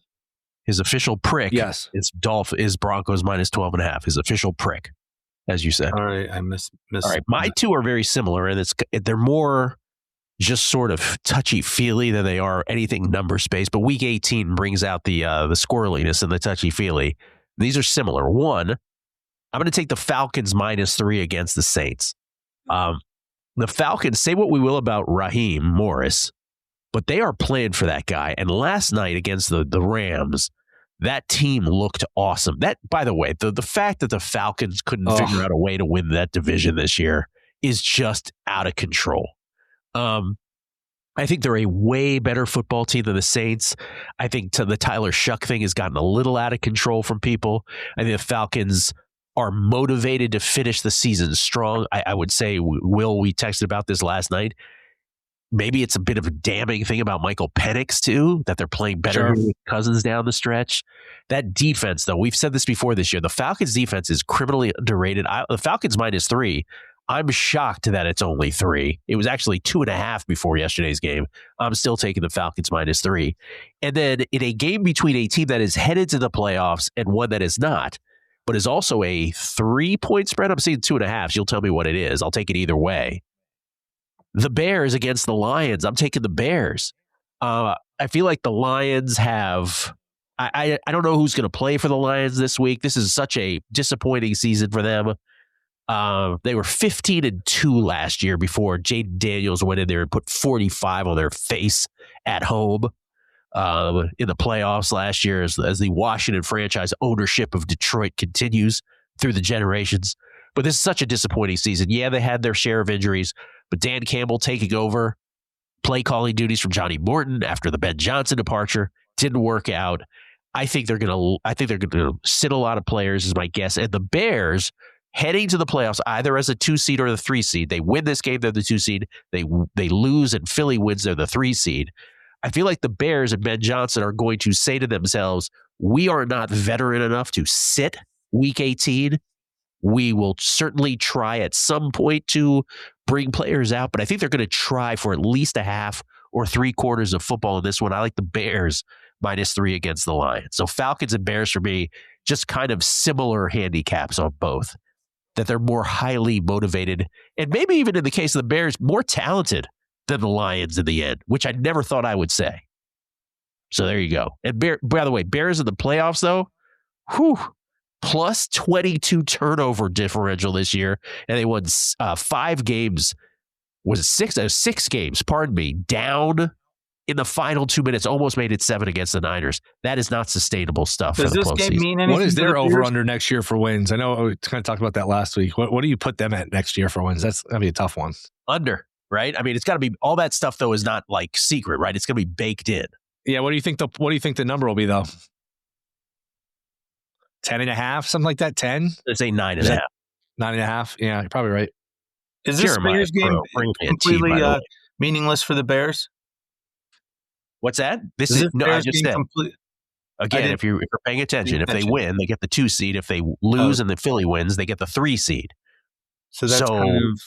His official prick is Broncos minus 12.5. His official prick, as you said. All right. I miss. All right. My two are very similar, and they're more just sort of touchy-feely than they are anything number-space. But Week 18 brings out the squirreliness and the touchy-feely. These are similar. One, I'm going to take the Falcons minus 3 against the Saints. The Falcons, say what we will about Raheem Morris, but they are playing for that guy. And last night against the Rams, that team looked awesome. That, by the way, the fact that the Falcons couldn't figure out a way to win that division this year is just out of control. I think they're a way better football team than the Saints. I think the Tyler Shuck thing has gotten a little out of control from people. I think the Falcons are motivated to finish the season strong. I would say, Will, we texted about this last night. Maybe it's a bit of a damning thing about Michael Penix, too, that they're playing better with Cousins down the stretch. That defense, though, we've said this before this year, the Falcons' defense is criminally underrated. The Falcons minus 3, I'm shocked that it's only 3. It was actually 2.5 before yesterday's game. I'm still taking the Falcons minus 3. And then in a game between a team that is headed to the playoffs and one that is not, but is also a 3-point spread, I'm seeing 2.5. You'll tell me what it is. I'll take it either way. The Bears against the Lions. I'm taking the Bears. I feel like the Lions have... I don't know who's going to play for the Lions this week. This is such a disappointing season for them. They were 15-2 last year before Jaden Daniels went in there and put 45 on their face at home in the playoffs last year as the Washington franchise ownership of Detroit continues through the generations. But this is such a disappointing season. Yeah, they had their share of injuries, but Dan Campbell taking over play calling duties from Johnny Morton after the Ben Johnson departure didn't work out. I think they're going to sit a lot of players is my guess. And the Bears heading to the playoffs either as a 2 seed or the 3 seed. They win this game, they're the 2 seed. They lose and Philly wins, they're the 3 seed. I feel like the Bears and Ben Johnson are going to say to themselves, we are not veteran enough to sit week 18. We will certainly try at some point to bring players out, but I think they're going to try for at least a half or 3/4 of football in this one. I like the Bears -3 against the Lions. So Falcons and Bears for me, just kind of similar handicaps on both, that they're more highly motivated and maybe even in the case of the Bears, more talented than the Lions in the end, which I never thought I would say. So there you go. And by the way, Bears in the playoffs though, plus 22 turnover differential this year, and they won 5 games. Was it 6 games? Pardon me. Down in the final 2 minutes, almost made it 7 against the Niners. That is not sustainable stuff. Does for the this postseason. game mean anything? What is their for the over Bears? under next year for wins? I know we kind of talked about that last week. What do you put them at next year for wins? That's gonna be a tough one. Under, right? I mean, it's got to be all that stuff though is not like secret, right? It's going to be baked in. Yeah. What do you think the number will be though? 10.5, something like that. 10, Let's say 9.5. 9.5. Yeah, you're probably right. Is this Jeremiah Bears game Pro, bring me a team, completely by the way. meaningless for the Bears? What's that? This Is is this no. I Bears just game said again. If you're paying attention, if they attention. win, they get the 2 seed. If they lose and the Philly wins, they get the 3 seed. So that's kind of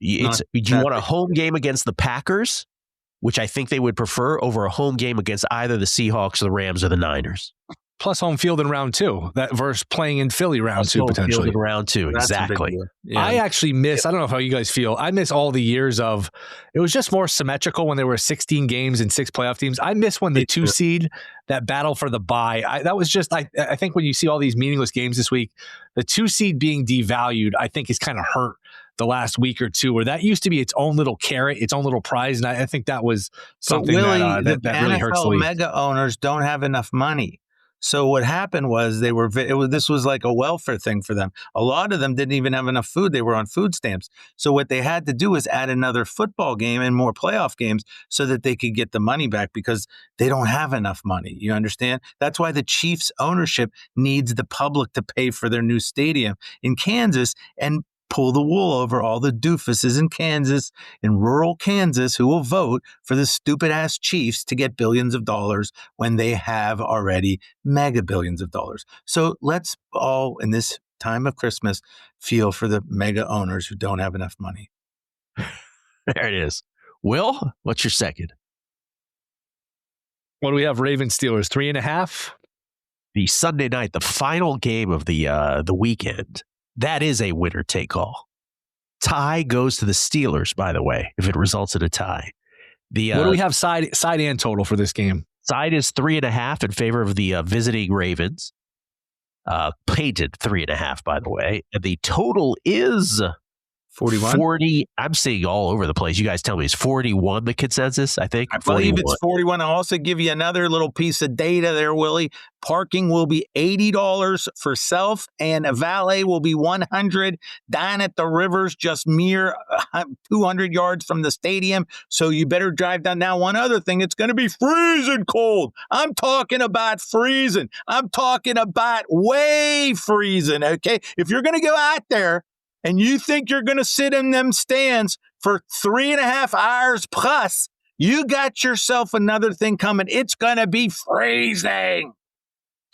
It's, not do you that want a big. home game against the Packers, which I think they would prefer, over a home game against either the Seahawks, the Rams, or the Niners? Plus home field in round 2. That versus playing in Philly round 2 Home field potentially. in round 2, That's a big exactly. deal. Yeah. I actually miss, I don't know how you guys feel. I miss all the years of, it was just more symmetrical when there were 16 games and 6 playoff teams. I miss when the Me 2 too. seed, that battle for the bye, that was just, I think when you see all these meaningless games this week, the 2 seed being devalued, I think is kind of hurt the last week or two, where that used to be its own little carrot, its own little prize. And I think that was But something Willie, that the really hurts the NFL league. mega owners don't have enough money. So what happened was this was like a welfare thing for them. A lot of them didn't even have enough food. They were on food stamps. So what they had to do is add another football game and more playoff games so that they could get the money back, because they don't have enough money. You understand? That's why the Chiefs ownership needs the public to pay for their new stadium in Kansas and pull the wool over all the doofuses in Kansas, in rural Kansas, who will vote for the stupid ass Chiefs to get billions of dollars when they have already mega billions of dollars. So let's all, in this time of Christmas, feel for the mega owners who don't have enough money. There it is. Will, what's your second? What do we have? Ravens Steelers 3.5. The Sunday night, the final game of the weekend. That is a winner take all. Tie goes to the Steelers, by the way, if it results in a tie. What do we have side and total for this game? Side is 3.5 in favor of the visiting Ravens. Painted 3.5, by the way. And the total is 41? 40. I'm seeing all over the place. You guys tell me, is 41 the consensus? I think. I believe 41. it's 41. I'll also give you another little piece of data there, Willie. Parking will be $80 for self, and a valet will be $100 down at the Rivers, just mere 200 yards from the stadium. So you better drive down. Now, one other thing, it's going to be freezing cold. I'm talking about freezing. I'm talking about way freezing, okay? If you're going to go out there and you think you're going to sit in them stands for 3.5 hours plus, you got yourself another thing coming. It's going to be freezing.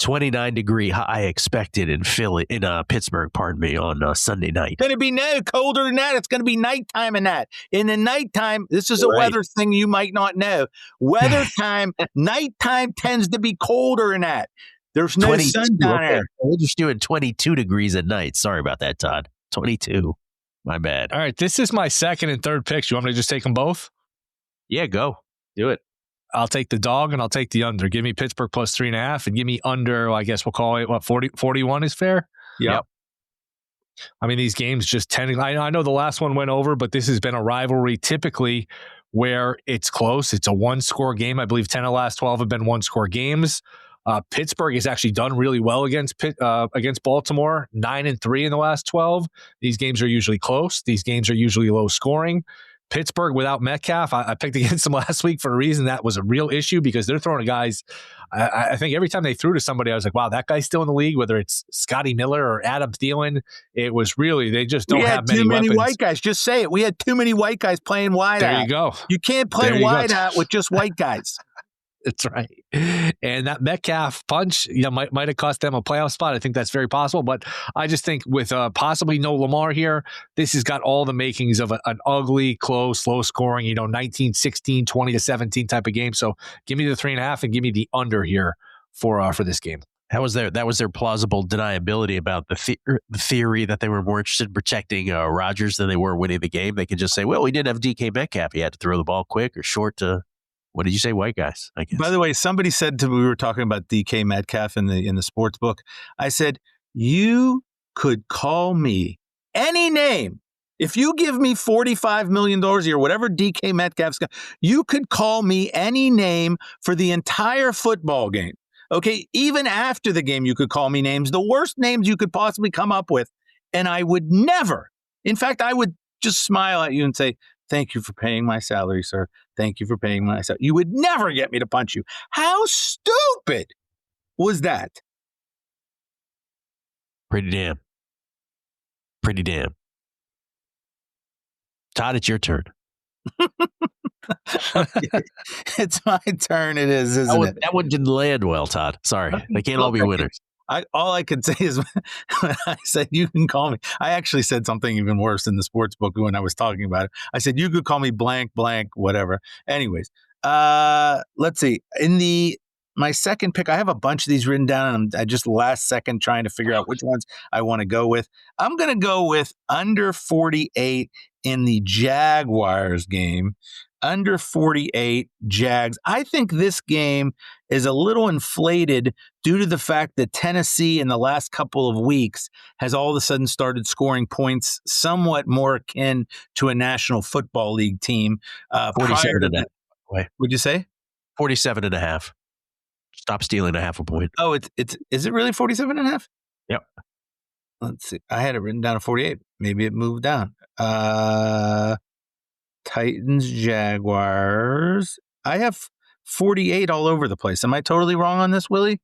29-degree high expected in Pittsburgh, pardon me, on Sunday night. It's going to be no colder than that. It's going to be nighttime in that. In the nighttime, this is a Right. weather thing you might not know. Weather time, nighttime tends to be colder than that. There's no 22, sun down okay. there. We're just doing 22 degrees at night. Sorry about that, Todd. 22. My bad. All right, this is my second and third picks. You want me to just take them both? Yeah, go. Do it. I'll take the dog and I'll take the under. Give me Pittsburgh plus 3.5 and give me under, I guess we'll call it, 41 is fair? Yep. I mean, these games just tend, I know the last one went over, but this has been a rivalry typically where it's close. It's a one-score game. I believe 10 of the last 12 have been one-score games. Pittsburgh has actually done really well against Baltimore, 9-3 in the last 12. These games are usually close. These games are usually low scoring. Pittsburgh without Metcalf, I picked against them last week for a reason. That was a real issue because they're throwing guys. I think every time they threw to somebody, I was like, wow, that guy's still in the league, whether it's Scotty Miller or Adam Thielen. It was really, they just don't have many weapons. We had too many white guys. Just say it. We had too many white guys playing wide out. There you go. You can't play wide out with just white guys. That's right. And that Metcalf punch, might have cost them a playoff spot. I think that's very possible. But I just think with possibly no Lamar here, this has got all the makings of an ugly, close, low scoring, 19-16, 20-17 type of game. So give me the 3.5 and give me the under here for this game. That was their plausible deniability about the theory that they were more interested in protecting Rodgers than they were winning the game. They could just say, well, we didn't have DK Metcalf. He had to throw the ball quick or short to, what did you say, white guys, I guess. By the way, somebody said to me, we were talking about DK Metcalf in the sports book. I said, you could call me any name. If you give me $45 million a year, whatever DK Metcalf's got, you could call me any name for the entire football game. Okay, even after the game, you could call me names, the worst names you could possibly come up with, and I would never. In fact, I would just smile at you and say, thank you for paying my salary, sir. Thank you for paying my salary. You would never get me to punch you. How stupid was that? Pretty damn. Todd, it's your turn. Okay. It's my turn. It is, isn't it? That one didn't land well, Todd. Sorry. They can't all be winners. All I could say is when I said you can call me, I actually said something even worse in the sports book when I was talking about it. I said you could call me blank, whatever. Anyways, let's see. My second pick, I have a bunch of these written down, and I just last second trying to figure out which ones I want to go with. I'm going to go with under 48 in the Jaguars game. Under 48 Jags. I think this game is a little inflated due to the fact that Tennessee in the last couple of weeks has all of a sudden started scoring points somewhat more akin to a National Football League team. 47.5. Would you say? 47.5. Stop stealing a half a point. Oh, is it really 47.5? Yep. Let's see. I had it written down at 48. Maybe it moved down. Titans, Jaguars. I have 48 all over the place. Am I totally wrong on this, Willie?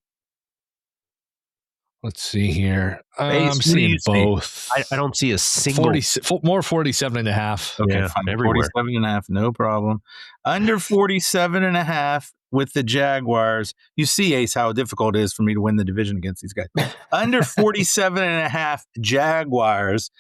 Let's see here. I'm seeing both. I don't see a single. 47.5. Okay, yeah, fine. everywhere. 47.5, no problem. Under 47.5 with the Jaguars. You see, Ace, how difficult it is for me to win the division against these guys. Under 47.5 Jaguars,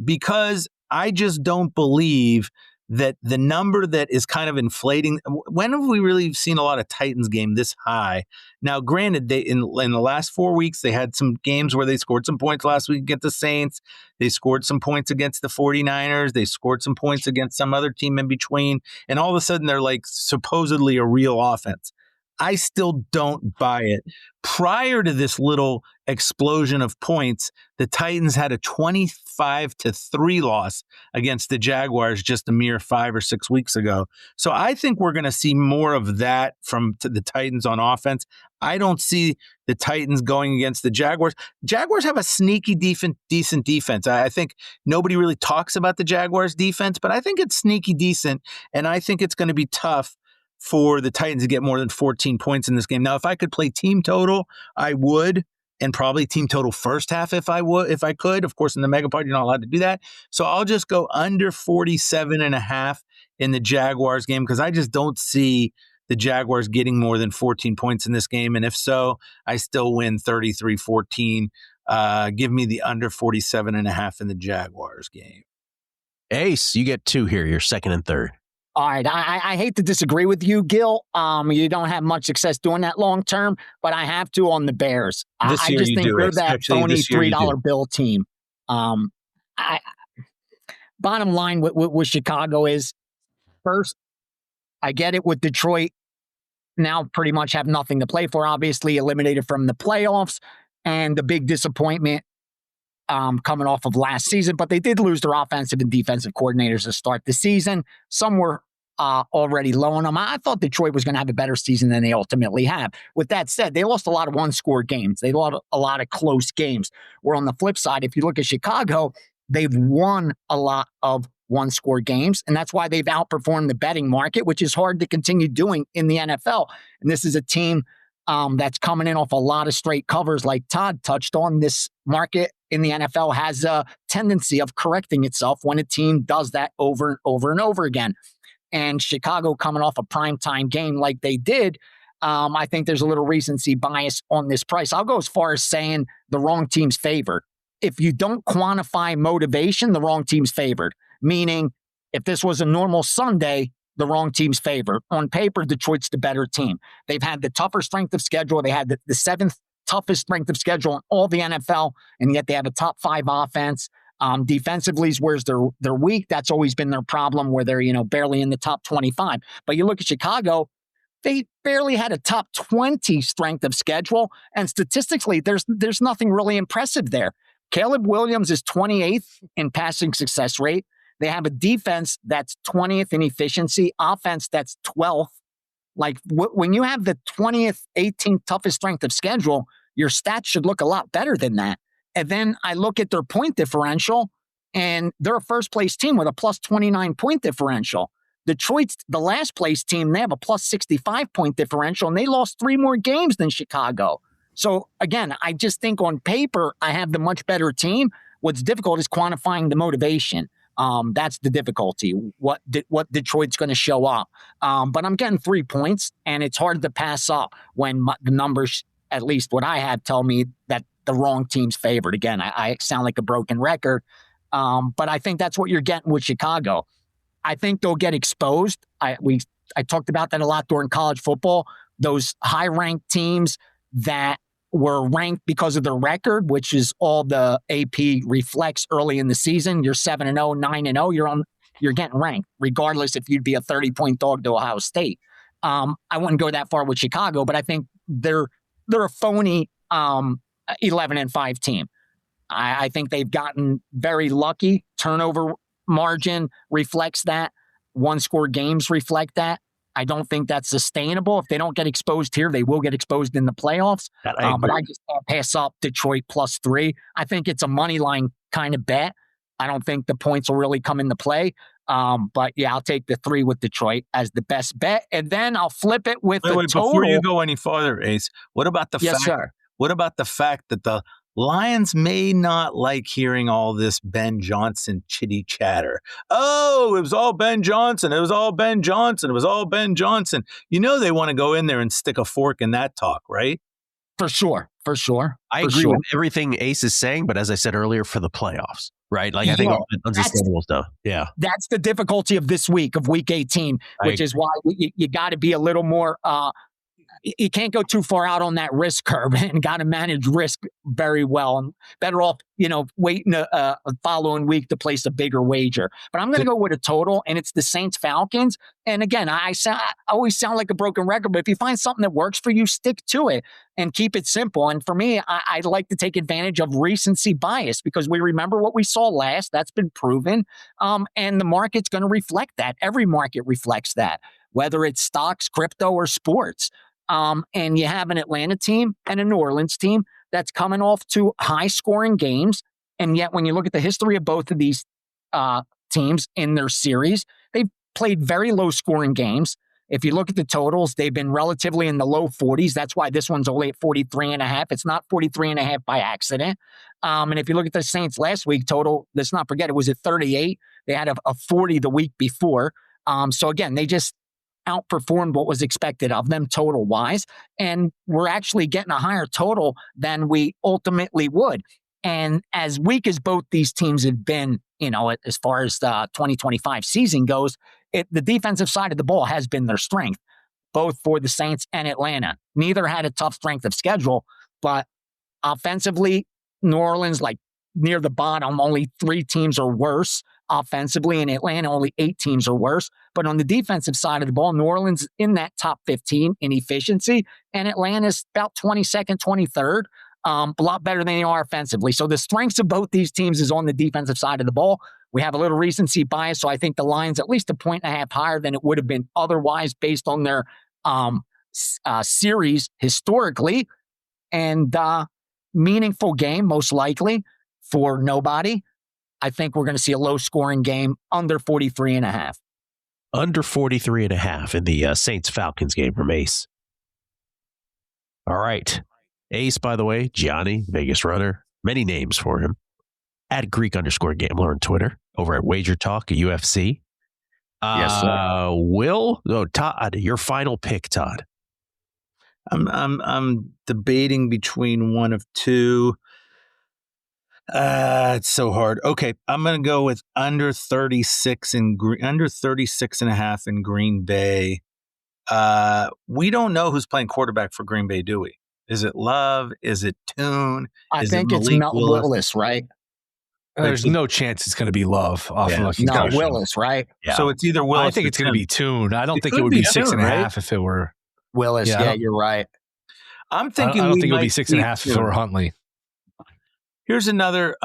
because I just don't believe that the number that is kind of inflating. When have we really seen a lot of Titans game this high? Now, granted, they in the last 4 weeks, they had some games where they scored some points last week against the Saints. They scored some points against the 49ers. They scored some points against some other team in between. And all of a sudden, they're like supposedly a real offense. I still don't buy it. Prior to this little explosion of points, the Titans had a 25-3 loss against the Jaguars just a mere 5 or 6 weeks ago. So I think we're going to see more of that from the Titans on offense. I don't see the Titans going against the Jaguars. Jaguars have a sneaky decent defense. I think nobody really talks about the Jaguars defense, but I think it's sneaky decent, and I think it's going to be tough for the Titans to get more than 14 points in this game. Now, if I could play team total, I would, and probably team total first half if I could. Of course, in the MegaPod, you're not allowed to do that. So I'll just go under 47.5 in the Jaguars game because I just don't see the Jaguars getting more than 14 points in this game. And if so, I still win 33-14. Give me the under 47.5 in the Jaguars game. Ace, you get 2 here. You're second and third. All right, I hate to disagree with you, Gil. You don't have much success doing that long term, but I have to on the Bears. I just think they're that phony $3 bill team. Bottom line with Chicago is, first, I get it with Detroit. Now pretty much have nothing to play for, obviously eliminated from the playoffs, and the big disappointment coming off of last season, but they did lose their offensive and defensive coordinators to start the season. Some were already low on them. I thought Detroit was going to have a better season than they ultimately have. With that said, they lost a lot of one-score games. They lost a lot of close games. Where on the flip side, if you look at Chicago, they've won a lot of one-score games, and that's why they've outperformed the betting market, which is hard to continue doing in the NFL. And this is a team that's coming in off a lot of straight covers, like Todd touched on. This market in the NFL has a tendency of correcting itself when a team does that over and over and over again. And Chicago coming off a primetime game like they did, I think there's a little recency bias on this price. I'll go as far as saying the wrong team's favored. If you don't quantify motivation, the wrong team's favored. Meaning, if this was a normal Sunday, the wrong team's favored. On paper, Detroit's the better team. They've had the tougher strength of schedule. They had the seventh toughest strength of schedule in all the NFL, and yet they have a top 5 offense. Defensively is where's they're weak. That's always been their problem, where they're barely in the top 25. But you look at Chicago, they barely had a top 20 strength of schedule, and statistically, there's nothing really impressive there. Caleb Williams is 28th in passing success rate. They have a defense that's 20th in efficiency, offense that's 12th. Like when you have the 20th, 18th toughest strength of schedule, your stats should look a lot better than that. And then I look at their point differential, and they're a first-place team with a plus 29 point differential. Detroit's the last place team. They have a plus 65 point differential, and they lost 3 more games than Chicago. So again, I just think on paper, I have the much better team. What's difficult is quantifying the motivation. That's the difficulty. What Detroit's going to show up. But I'm getting 3 points, and it's hard to pass up when the numbers, at least what I have, tell me that the wrong team's favored. Again, I sound like a broken record, but I think that's what you're getting with Chicago. I think they'll get exposed. I talked about that a lot during college football. Those high-ranked teams that were ranked because of their record, which is all the AP reflects early in the season. You're 7-0, 9-0. You're getting ranked, regardless if you'd be a 30-point dog to Ohio State. I wouldn't go that far with Chicago, but I think they're a phony 11-5 team. I think they've gotten very lucky. Turnover margin reflects that. One-score games reflect that. I don't think that's sustainable. If they don't get exposed here, they will get exposed in the playoffs. But I just can't pass up Detroit plus 3. I think it's a money line kind of bet. I don't think the points will really come into play. But yeah, I'll take the 3 with Detroit as the best bet, and then I'll flip it with the total. Before you go any farther, Ace, what about the fact that the Lions may not like hearing all this Ben Johnson chitty chatter? Oh, it was all Ben Johnson. It was all Ben Johnson. It was all Ben Johnson. They want to go in there and stick a fork in that talk, right? For sure. I agree with everything Ace is saying, but as I said earlier, for the playoffs, right? Like I think all the unsustainable stuff. Yeah. That's the difficulty of this week, of week 18, which is why you got to be a little more you can't go too far out on that risk curve, and got to manage risk very well. And better off, waiting a following week to place a bigger wager. But I'm going to go with a total, and it's the Saints Falcons. And again, I always sound like a broken record, but if you find something that works for you, stick to it and keep it simple. And for me, I like to take advantage of recency bias, because we remember what we saw last. That's been proven. And the market's going to reflect that. Every market reflects that, whether it's stocks, crypto, or sports. And you have an Atlanta team and a New Orleans team that's coming off 2 high-scoring games. And yet, when you look at the history of both of these teams in their series, they've played very low-scoring games. If you look at the totals, they've been relatively in the low 40s. That's why this one's only at 43.5. It's not 43.5 by accident. And if you look at the Saints last week total, let's not forget it was at 38. They had a 40 the week before. So again, they just outperformed what was expected of them total wise. And we're actually getting a higher total than we ultimately would. And as weak as both these teams have been, as far as the 2025 season goes, the defensive side of the ball has been their strength, both for the Saints and Atlanta. Neither had a tough strength of schedule, but offensively, New Orleans, like near the bottom, only 3 teams are worse. Offensively, in Atlanta, only 8 teams are worse. But on the defensive side of the ball, New Orleans in that top 15 in efficiency, and Atlanta's about 22nd, 23rd. a lot better than they are offensively. So the strengths of both these teams is on the defensive side of the ball. We have a little recency bias, so I think the line's at least 1.5 points higher than it would have been otherwise based on their series historically. And meaningful game, most likely, for nobody. I think we're going to see a low-scoring game, under 43.5. Under 43.5 in the Saints-Falcons game from Ace. All right. Ace, by the way, Gianni, Vegas Runner, many names for him. At Greek_Gambler on Twitter, over at Wager Talk at UFC. Yes, sir. Todd, your final pick, Todd. I'm debating between one of two. It's so hard. Okay, I'm going to go with under 36 under 36.5 in Green Bay. We don't know who's playing quarterback for Green Bay, do we? Is it Love? Is it Tune? I Is think it it's Malik Willis, right? There's no chance it's going to be Love off of a No, concussion. Willis, right? Yeah. So it's either Willis. I think it's going to be Tune. I don't It think it could would be be 6.5 Tune, right? if it were. Willis, Yeah. you're right. I'm thinking I don't we think it would be might 6.5 see if it were Tune. Huntley. Here's another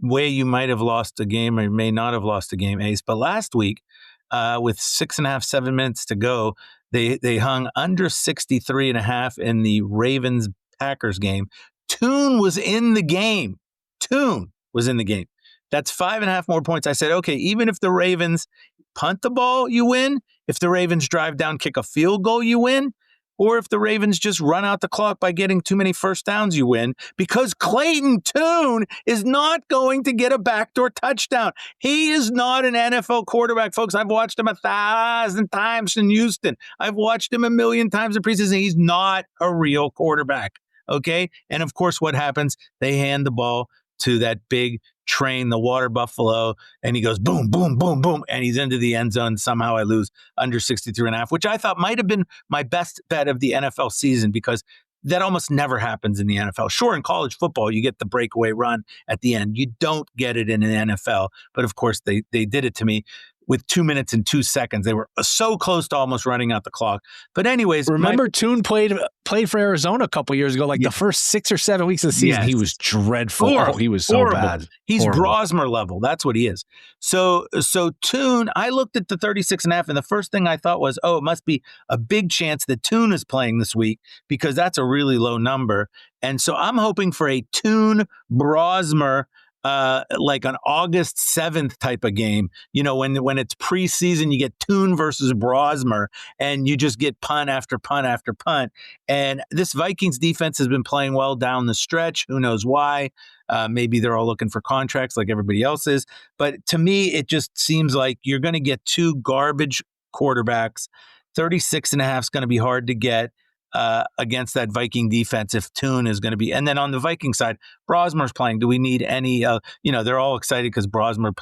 way you might have lost a game or may not have lost a game, Ace. But last week, with 6.5, 7 minutes to go, they hung under 63.5 in the Ravens-Packers game. Tune was in the game. That's 5.5 more points. I said, okay, even if the Ravens punt the ball, you win. If the Ravens drive down, kick a field goal, you win. Or if the Ravens just run out the clock by getting too many first downs, you win. Because Clayton Tune is not going to get a backdoor touchdown. He is not an NFL quarterback, folks. I've watched him 1,000 times in Houston. I've watched him 1,000,000 times in preseason. He's not a real quarterback, okay? And, of course, what happens? They hand the ball to that big train, the water buffalo, and he goes boom, boom, boom, boom, and he's into the end zone. Somehow I lose under 63.5, which I thought might have been my best bet of the NFL season because that almost never happens in the NFL. Sure, in college football, you get the breakaway run at the end. You don't get it in the NFL, but of course they did it to me with 2 minutes and 2 seconds. They were so close to almost running out the clock. But anyways, Remember, Tune played for Arizona a couple years ago, the first 6 or 7 weeks of the season. Yes. He was dreadful. Horrible. He was so Horrible. bad. He's Horrible. Brosmer level. That's what he is. So Tune, I looked at the 36.5, and the first thing I thought was, it must be a big chance that Tune is playing this week because that's a really low number. And so I'm hoping for a Tune Brosmer, like an August 7th type of game. You know, when it's preseason, you get Tune versus Brosmer, and you just get punt after punt after punt. And this Vikings defense has been playing well down the stretch. Who knows why? Maybe they're all looking for contracts like everybody else is. But to me, it just seems like you're going to get two garbage quarterbacks. 36.5 is going to be hard to get against that Viking defense if Tune is going to be. And then on the Viking side, Brosmer's playing. Do we need any, they're all excited because Brosmer,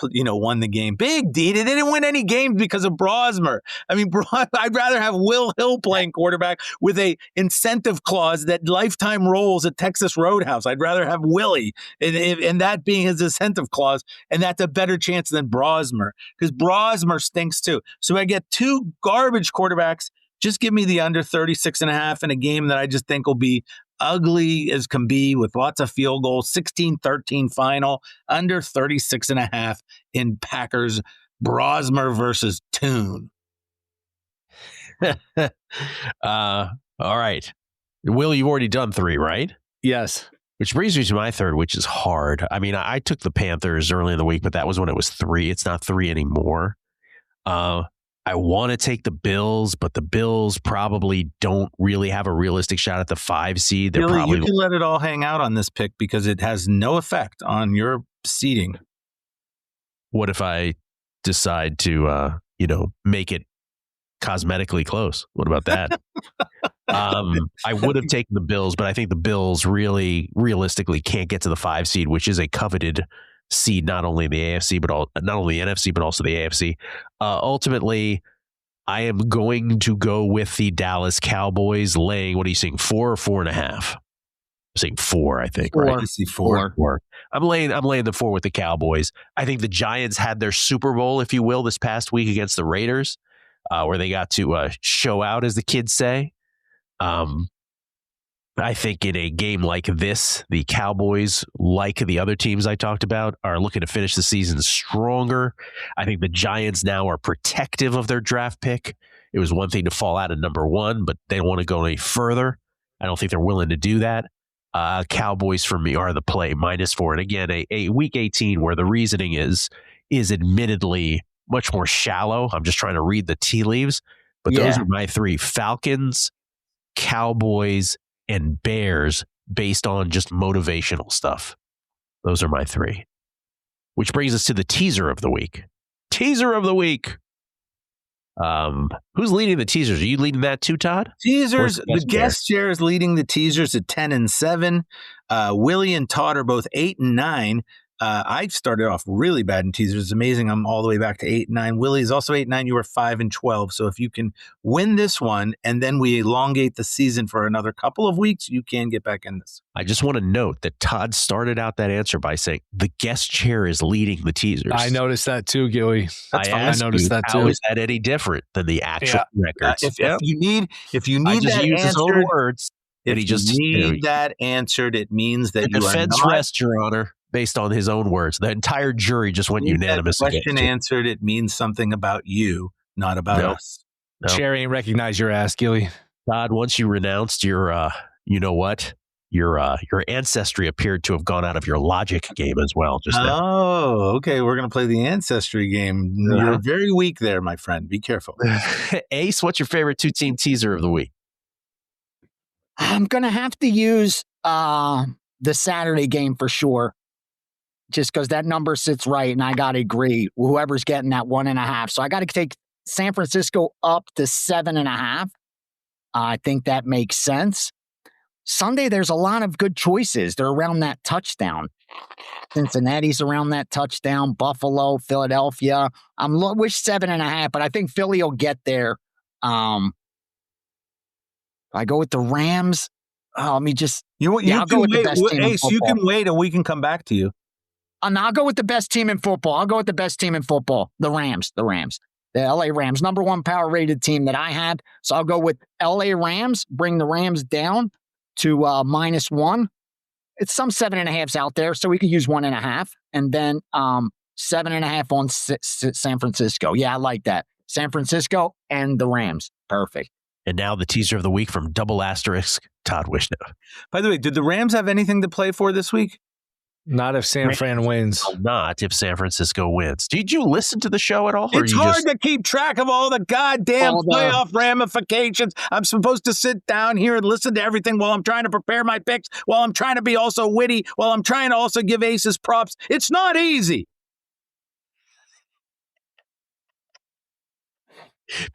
won the game. Big D. They didn't win any games because of Brosmer. I mean, I'd rather have Will Hill playing quarterback with a incentive clause that lifetime rolls at Texas Roadhouse. I'd rather have Willie and that being his incentive clause. And that's a better chance than Brosmer because Brosmer stinks too. So I get two garbage quarterbacks. Just give me the under 36.5 in a game that I just think will be ugly as can be with lots of field goals, 16-13 final, under 36.5 in Packers, Brosmer versus Tune. All right. Will, you've already done 3, right? Yes. Which brings me to my third, which is hard. I mean, I took the Panthers early in the week, but that was when it was 3. It's not 3 anymore. I want to take the Bills, but the Bills probably don't really have a realistic shot at the 5 seed. They're Billy, probably you can let it all hang out on this pick because it has no effect on your seeding. What if I decide to, make it cosmetically close? What about that? I would have taken the Bills, but I think the Bills really realistically can't get to the 5 seed, which is a coveted seed, not only in the AFC, but not only the NFC, but also the AFC. Ultimately, I am going to go with the Dallas Cowboys laying, what are you saying, 4 or 4.5? I'm saying 4, I think, 4. right? I see 4. 4. I'm laying the 4 with the Cowboys. I think the Giants had their Super Bowl, if you will, this past week against the Raiders, where they got to show out, as the kids say. I think in a game like this, the Cowboys, like the other teams I talked about, are looking to finish the season stronger. I think the Giants now are protective of their draft pick. It was one thing to fall out of number 1, but they don't want to go any further. I don't think they're willing to do that. Cowboys for me are the play, -4. And again, a week 18 where the reasoning is admittedly much more shallow. I'm just trying to read the tea leaves. But those are my 3: Falcons, Cowboys, and Bears, based on just motivational stuff. Those are my 3. Which brings us to the teaser of the week. Teaser of the week. Who's leading the teasers? Are you leading that too, Todd? Teasers. The guest chair is leading the teasers at 10 and 7. Willie and Todd are both 8 and 9. I started off really bad in teasers. It's amazing. I'm all the way back to 8 and 9. Willie is also 8 and 9. You were 5 and 12. So if you can win this one and then we elongate the season for another couple of weeks, you can get back in this. I just want to note that Todd started out that answer by saying the guest chair is leading the teasers. I noticed that too, Gilly. I noticed that too. How is that any different than the actual records? If you need that use his own answered, words, if you need that answered, it means that the you are defense not rests, Your Honor, based on his own words. The entire jury just went unanimous. Question answered, it means something about you, not about us. No. Chair ain't recognize your ass, Gilly. Todd, once you renounced your, you know what? Your ancestry appeared to have gone out of your logic game as well. Just now. Oh, okay. We're going to play the ancestry game. You're very weak there, my friend. Be careful. Ace, what's your favorite 2-team teaser of the week? I'm going to have to use the Saturday game for sure. Just because that number sits right, and I got to agree. Whoever's getting that 1.5. So I got to take San Francisco up to 7.5. I think that makes sense. Sunday, there's a lot of good choices. They're around that touchdown. Cincinnati's around that touchdown. Buffalo, Philadelphia. Wish 7.5, but I think Philly will get there. I go with the Rams. Let me just. I'll go with the best team. Ace, you can wait, and we can come back to you. I'll go with the best team in football. The Rams. The LA Rams, number 1 power rated team that I had. So I'll go with LA Rams, bring the Rams down to -1. It's some 7.5s out there, so we could use 1.5. And then 7.5 on San Francisco. Yeah, I like that. San Francisco and the Rams. Perfect. And now the teaser of the week from Double Asterisk, Todd Wishnev. By the way, did the Rams have anything to play for this week? Not if San Fran wins. Not if San Francisco wins. Did you listen to the show at all? It's hard to keep track of all the goddamn playoff ramifications. I'm supposed to sit down here and listen to everything while I'm trying to prepare my picks, while I'm trying to be also witty, while I'm trying to also give Aces props. It's not easy.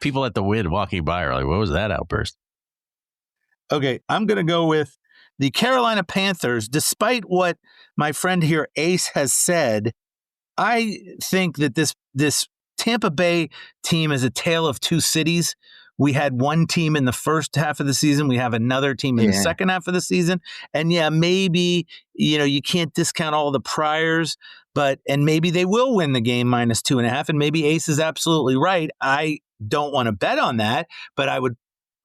People at the Win walking by are like, what was that outburst? Okay, I'm going to go with the Carolina Panthers. Despite what my friend here, Ace, has said, I think that this Tampa Bay team is a tale of two cities. We had one team in the first half of the season. We have another team in the second half of the season. And maybe, you can't discount all the priors, and maybe they will win the game -2.5. And maybe Ace is absolutely right. I don't want to bet on that, but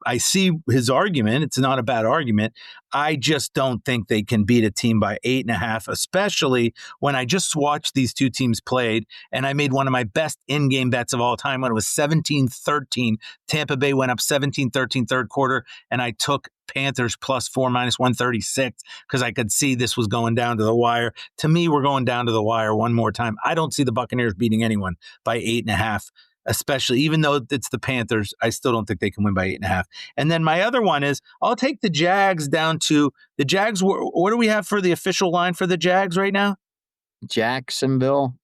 I see his argument. It's not a bad argument. I just don't think they can beat a team by 8.5, especially when I just watched these two teams played, and I made one of my best in-game bets of all time when it was 17-13. Tampa Bay went up 17-13 third quarter, and I took Panthers +4 -136 because I could see this was going down to the wire. To me, we're going down to the wire one more time. I don't see the Buccaneers beating anyone by 8.5. Especially, even though it's the Panthers, I still don't think they can win by 8.5. And then my other one is I'll take the Jags down to the Jags. What do we have for the official line for the Jags right now? Jacksonville.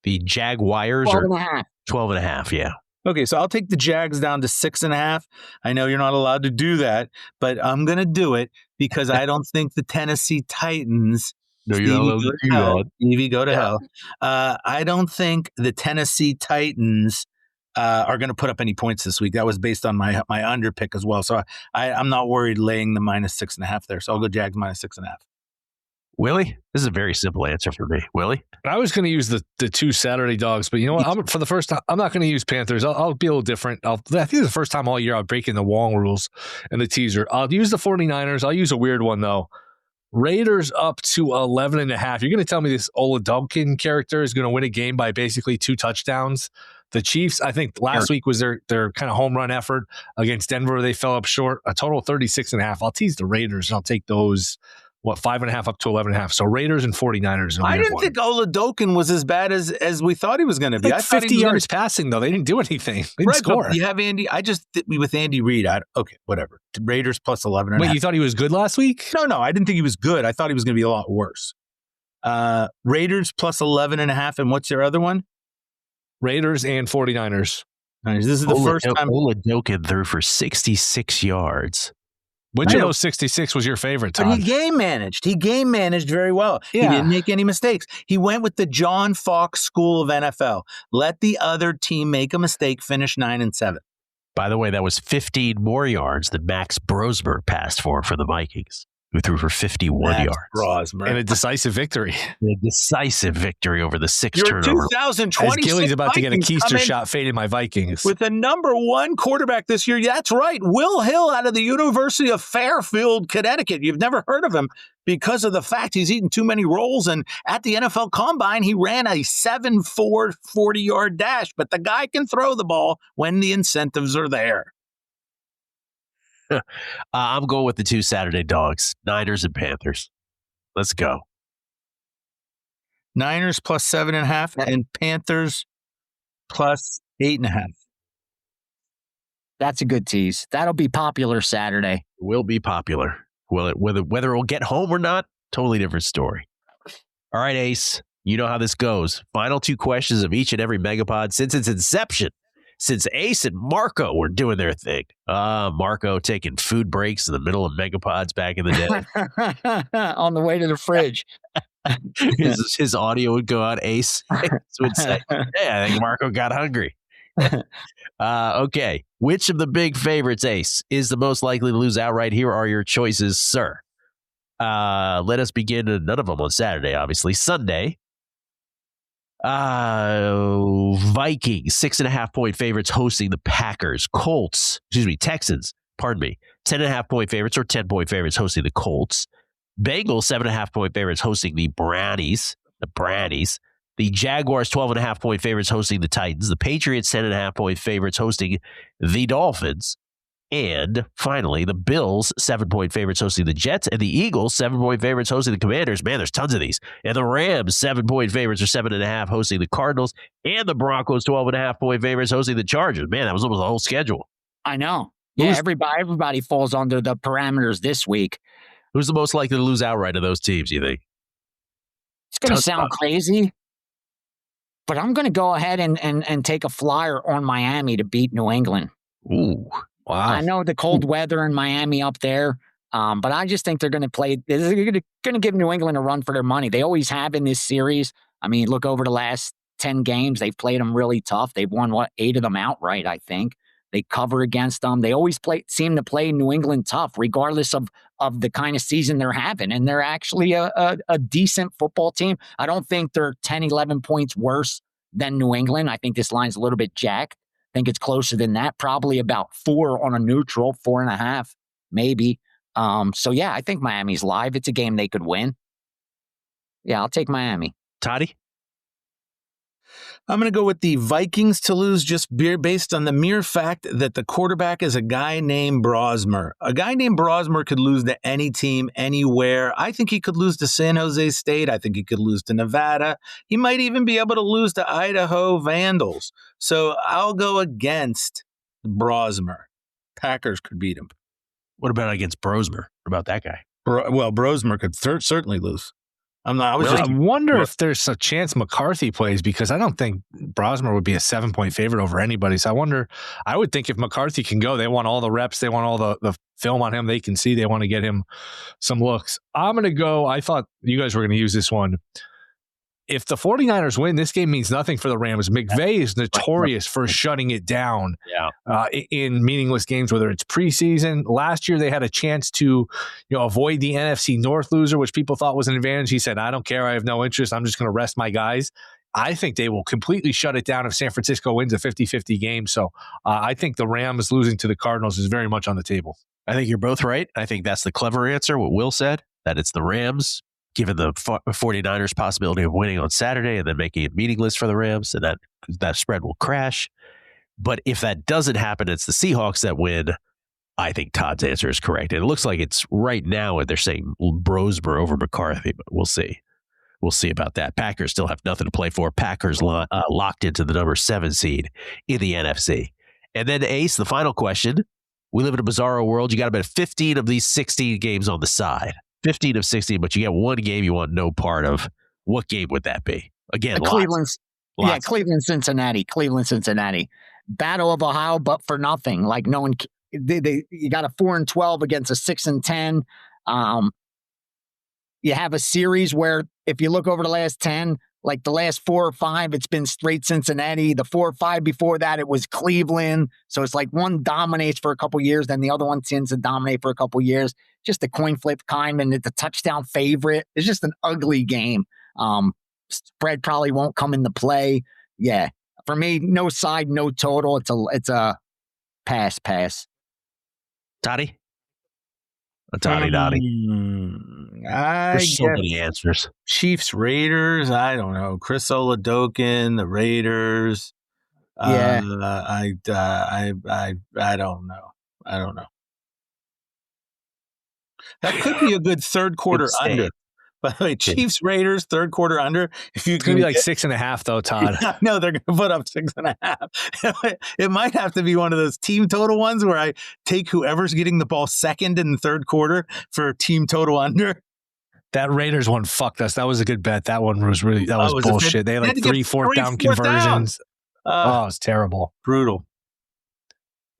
The Jaguars 12.5. 12.5, yeah. Okay, so I'll take the Jags down to 6.5. I know you're not allowed to do that, but I'm going to do it because I don't think the Tennessee Titans. No, you're not allowed to do that. Stevie, go to hell. I don't think the Tennessee Titans are going to put up any points this week. That was based on my under pick as well. So I'm not worried laying the -6.5 there. So I'll go Jags -6.5. Willie? This is a very simple answer for me. Willie? I was going to use the two Saturday dogs, but you know what? For the first time, I'm not going to use Panthers. I'll be a little different. I think it's the first time all year I'll break in the Wong rules and the teaser. I'll use the 49ers. I'll use a weird one, though. Raiders up to 11.5. You're going to tell me this Oladokun character is going to win a game by basically 2 touchdowns? The Chiefs, I think last week was their kind of home run effort against Denver. They fell up short, a total of 36.5. I'll tease the Raiders, and I'll take those, 5.5 up to 11.5. So Raiders and 49ers. I didn't think Oladokun was as bad as we thought he was going to be. Like I thought 50 yards passing, though. They didn't do anything. They didn't score. You have Andy. With Andy Reid, okay, whatever. Raiders plus 11.5. Wait, you thought he was good last week? No, I didn't think he was good. I thought he was going to be a lot worse. Raiders plus 11.5. And what's your other one? Raiders and 49ers. Nice. This is the first time. Oladokun threw for 66 yards. Which of those 66 was your favorite, Todd? But he game managed. He game managed very well. Yeah. He didn't make any mistakes. He went with the John Fox school of NFL. Let the other team make a mistake, finish 9-7. By the way, that was 15 more yards than Max Brosmer passed for the Vikings, who threw for 51 yards. Brosmer. And a decisive victory. A decisive victory over the 6 turnover. 2020. As Gilly's about Vikings to get a keister shot faded my Vikings. With the number 1 quarterback this year. That's right. Will Hill out of the University of Fairfield, Connecticut. You've never heard of him because of the fact he's eaten too many rolls. And at the NFL Combine, he ran a 7.4 40-yard dash. But the guy can throw the ball when the incentives are there. I'm going with the 2 Saturday dogs, Niners and Panthers. Let's go. Niners plus 7.5 and Panthers plus 8.5. That's a good tease. That'll be popular Saturday. Will be popular. Whether it'll get home or not, totally different story. All right, Ace, you know how this goes. Final 2 questions of each and every Megapod since its inception. Since Ace and Marco were doing their thing. Marco taking food breaks in the middle of Megapods back in the day. On the way to the fridge. his audio would go out. Ace would say, hey, I think Marco got hungry. Okay. Which of the big favorites, Ace, is the most likely to lose outright? Here are your choices, sir. Let us begin. None of them on Saturday, obviously. Sunday. Vikings, 6.5-point favorites hosting the Packers. Texans, 10.5-point favorites or 10-point favorites hosting the Colts. Bengals, 7.5-point favorites hosting the Brownies. The Jaguars, 12.5-point favorites hosting the Titans. The Patriots, 10.5-point favorites hosting the Dolphins. And finally, the Bills, 7-point favorites hosting the Jets, and the Eagles, 7-point favorites hosting the Commanders. Man, there's tons of these. And the Rams, 7-point favorites or 7.5 hosting the Cardinals, and the Broncos, 12.5-point favorites hosting the Chargers. Man, that was almost the whole schedule. I know. Yeah, everybody falls under the parameters this week. Who's the most likely to lose outright of those teams, you think? It's going to sound crazy, but I'm going to go ahead and take a flyer on Miami to beat New England. Ooh. Wow. I know the cold weather in Miami up there, but I just think they're going to play. They're going to give New England a run for their money. They always have in this series. I mean, look over the last 10 games. They've played them really tough. They've won, 8 of them outright, I think. They cover against them. They always seem to play New England tough, regardless of the kind of season they're having. And they're actually a decent football team. I don't think they're 10, 11 points worse than New England. I think this line's a little bit jacked. I think it's closer than that, probably about 4 on a neutral, 4.5, maybe. So, yeah, I think Miami's live. It's a game they could win. Yeah, I'll take Miami. Toddy? I'm going to go with the Vikings to lose just based on the mere fact that the quarterback is a guy named Brosmer. A guy named Brosmer could lose to any team, anywhere. I think he could lose to San Jose State. I think he could lose to Nevada. He might even be able to lose to Idaho Vandals. So I'll go against Brosmer. Packers could beat him. What about against Brosmer? What about that guy? Brosmer could certainly lose. I wonder if there's a chance McCarthy plays, because I don't think Brosmer would be a 7-point favorite over anybody. So I would think if McCarthy can go, they want all the reps, they want all the film on him they can see, they want to get him some looks. I'm going to go, I thought you guys were going to use this one. if the 49ers win, this game means nothing for the Rams. McVay is notorious for shutting it down in meaningless games, whether it's preseason. Last year, they had a chance to avoid the NFC North loser, which people thought was an advantage. He said, I don't care. I have no interest. I'm just going to rest my guys. I think they will completely shut it down if San Francisco wins a 50-50 game. So I think the Rams losing to the Cardinals is very much on the table. I think you're both right. I think that's the clever answer, what Will said, that it's the Rams, given the 49ers possibility of winning on Saturday and then making it meaningless for the Rams, and that spread will crash. But if that doesn't happen, it's the Seahawks that win. I think Todd's answer is correct. And it looks like it's right now, they're saying Brosber over McCarthy, but we'll see. We'll see about that. Packers still have nothing to play for. Packers locked into the number 7 seed in the NFC. And then, Ace, the final question. We live in a bizarro world. You got about 15 of these 16 games on the side. 15 of 16, but you get one game you want no part of. What game would that be? Again, Cleveland, Cincinnati. Cleveland, Cincinnati. Battle of Ohio, but for nothing. Like no one. You got a 4-12 against a 6-10. You have a series where if you look over the last 10, like the last 4 or 5, it's been straight Cincinnati. The 4 or 5 before that, it was Cleveland. So it's like one dominates for a couple years, then the other one tends to dominate for a couple years. Just a coin flip kind, and it's a touchdown favorite. It's just an ugly game. Spread probably won't come into play. Yeah, for me, no side, no total. It's a pass. Toddy? Dottie. There's so many answers. Chiefs, Raiders. I don't know. Chris Oladokin, the Raiders. Yeah. I don't know. That could be a good third quarter under. By the way, Chiefs, Raiders, third quarter under. It's going to be like 6.5, though, Todd. No, they're going to put up 6.5. It might have to be one of those team total ones where I take whoever's getting the ball second in the third quarter for team total under. That Raiders one fucked us. That was a good bet. That one was bullshit. They had like 3 fourth down conversions. It was terrible. Brutal.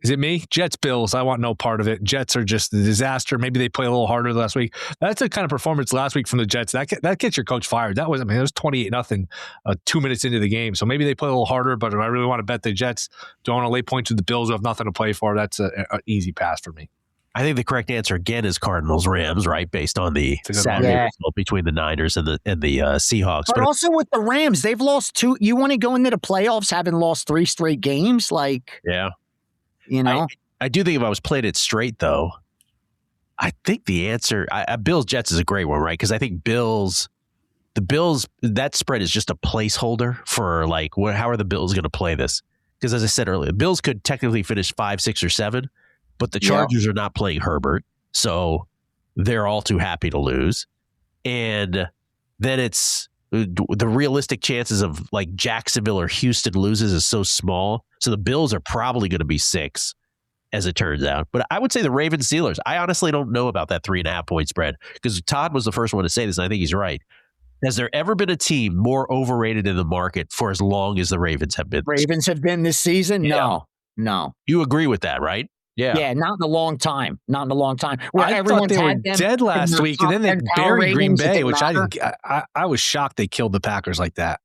Is it me? Jets, Bills. I want no part of it. Jets are just a disaster. Maybe they play a little harder last week. That's the kind of performance last week from the Jets. That gets your coach fired. It was 28-0 2 minutes into the game. So maybe they play a little harder, but if I really want to bet the Jets, don't want to lay points with the Bills who have nothing to play for, that's an easy pass for me. I think the correct answer again is Cardinals-Rams, right? based on the Saturday result between the Niners and the Seahawks. But also with the Rams, they've lost 2. You want to go into the playoffs having lost 3 straight games? Yeah. I do think if I was playing it straight, though, I think the answer, Bills-Jets is a great one, right? Because I think the Bills, that spread is just a placeholder for how are the Bills going to play this? Because as I said earlier, the Bills could technically finish 5, 6, or 7, but the Chargers are not playing Herbert, so they're all too happy to lose. And then it's the realistic chances of Jacksonville or Houston loses is so small. So the Bills are probably going to be 6, as it turns out. But I would say the Ravens Steelers. I honestly don't know about that 3.5 point spread because Todd was the first one to say this, and I think he's right. Has there ever been a team more overrated in the market for as long as the Ravens have been? Ravens have been this season? Yeah. No. You agree with that, right? Yeah. Yeah, not in a long time. Where I thought they were dead last week, and then they buried Green Bay, which I was shocked they killed the Packers like that.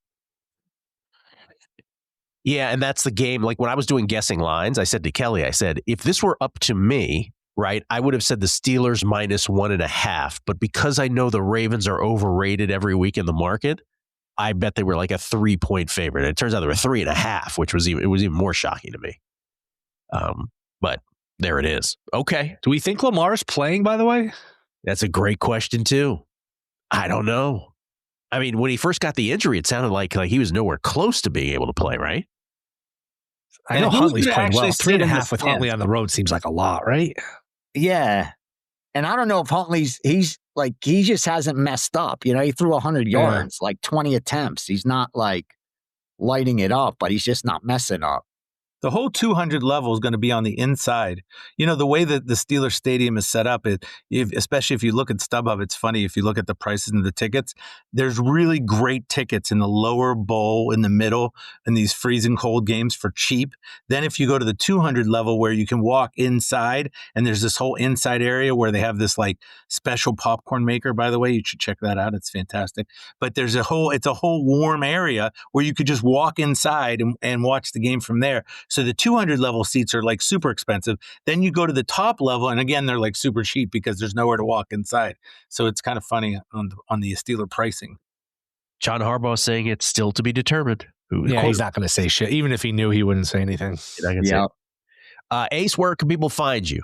Yeah, and that's the game. When I was doing guessing lines, I said to Kelly, if this were up to me, right, I would have said the Steelers -1.5. But because I know the Ravens are overrated every week in the market, I bet they were like a 3-point favorite. And it turns out they were 3.5, which was even more shocking to me. But there it is. Okay. Do we think Lamar's playing, by the way? That's a great question, too. I don't know. I mean, when he first got the injury, it sounded like he was nowhere close to being able to play, right? I know Huntley's playing well. 3.5 with Huntley on the road seems like a lot, right? Yeah. And I don't know if he just hasn't messed up. He threw 100 yards, 20 attempts. He's not lighting it up, but he's just not messing up. The whole 200 level is going to be on the inside. You know, the way that the Steelers Stadium is set up, especially if you look at StubHub, it's funny. If you look at the prices and the tickets, there's really great tickets in the lower bowl, in the middle, in these freezing cold games for cheap. Then if you go to the 200 level where you can walk inside, and there's this whole inside area where they have this like special popcorn maker, by the way, you should check that out. It's fantastic. But it's a whole warm area where you could just walk inside and watch the game from there. So the 200 level seats are like super expensive. Then you go to the top level, and again, they're like super cheap because there's nowhere to walk inside. So it's kind of funny on the Steeler pricing. John Harbaugh saying it's still to be determined. He's not going to say shit. Even if he knew, he wouldn't say anything. Ace, where can people find you?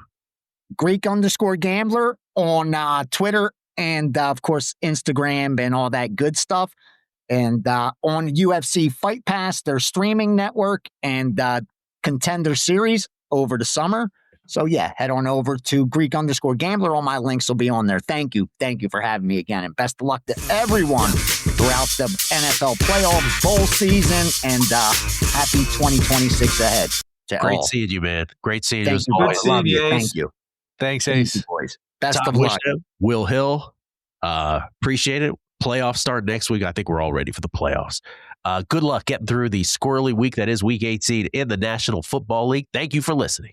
Greek_gambler on Twitter and, of course, Instagram and all that good stuff. And on UFC Fight Pass, their streaming network and Contender Series over the summer. So, yeah, head on over to Greek_gambler. All my links will be on there. Thank you. Thank you for having me again. And best of luck to everyone throughout the NFL playoffs, bowl season, and happy 2026 ahead. Great seeing you, man. Great seeing you. Love you. Thank you. Thanks, Ace. Boys. Best Tom of luck. Will Hill, appreciate it. Playoffs start next week. I think we're all ready for the playoffs. Good luck getting through the squirrely week that is Week 18 in the National Football League. Thank you for listening.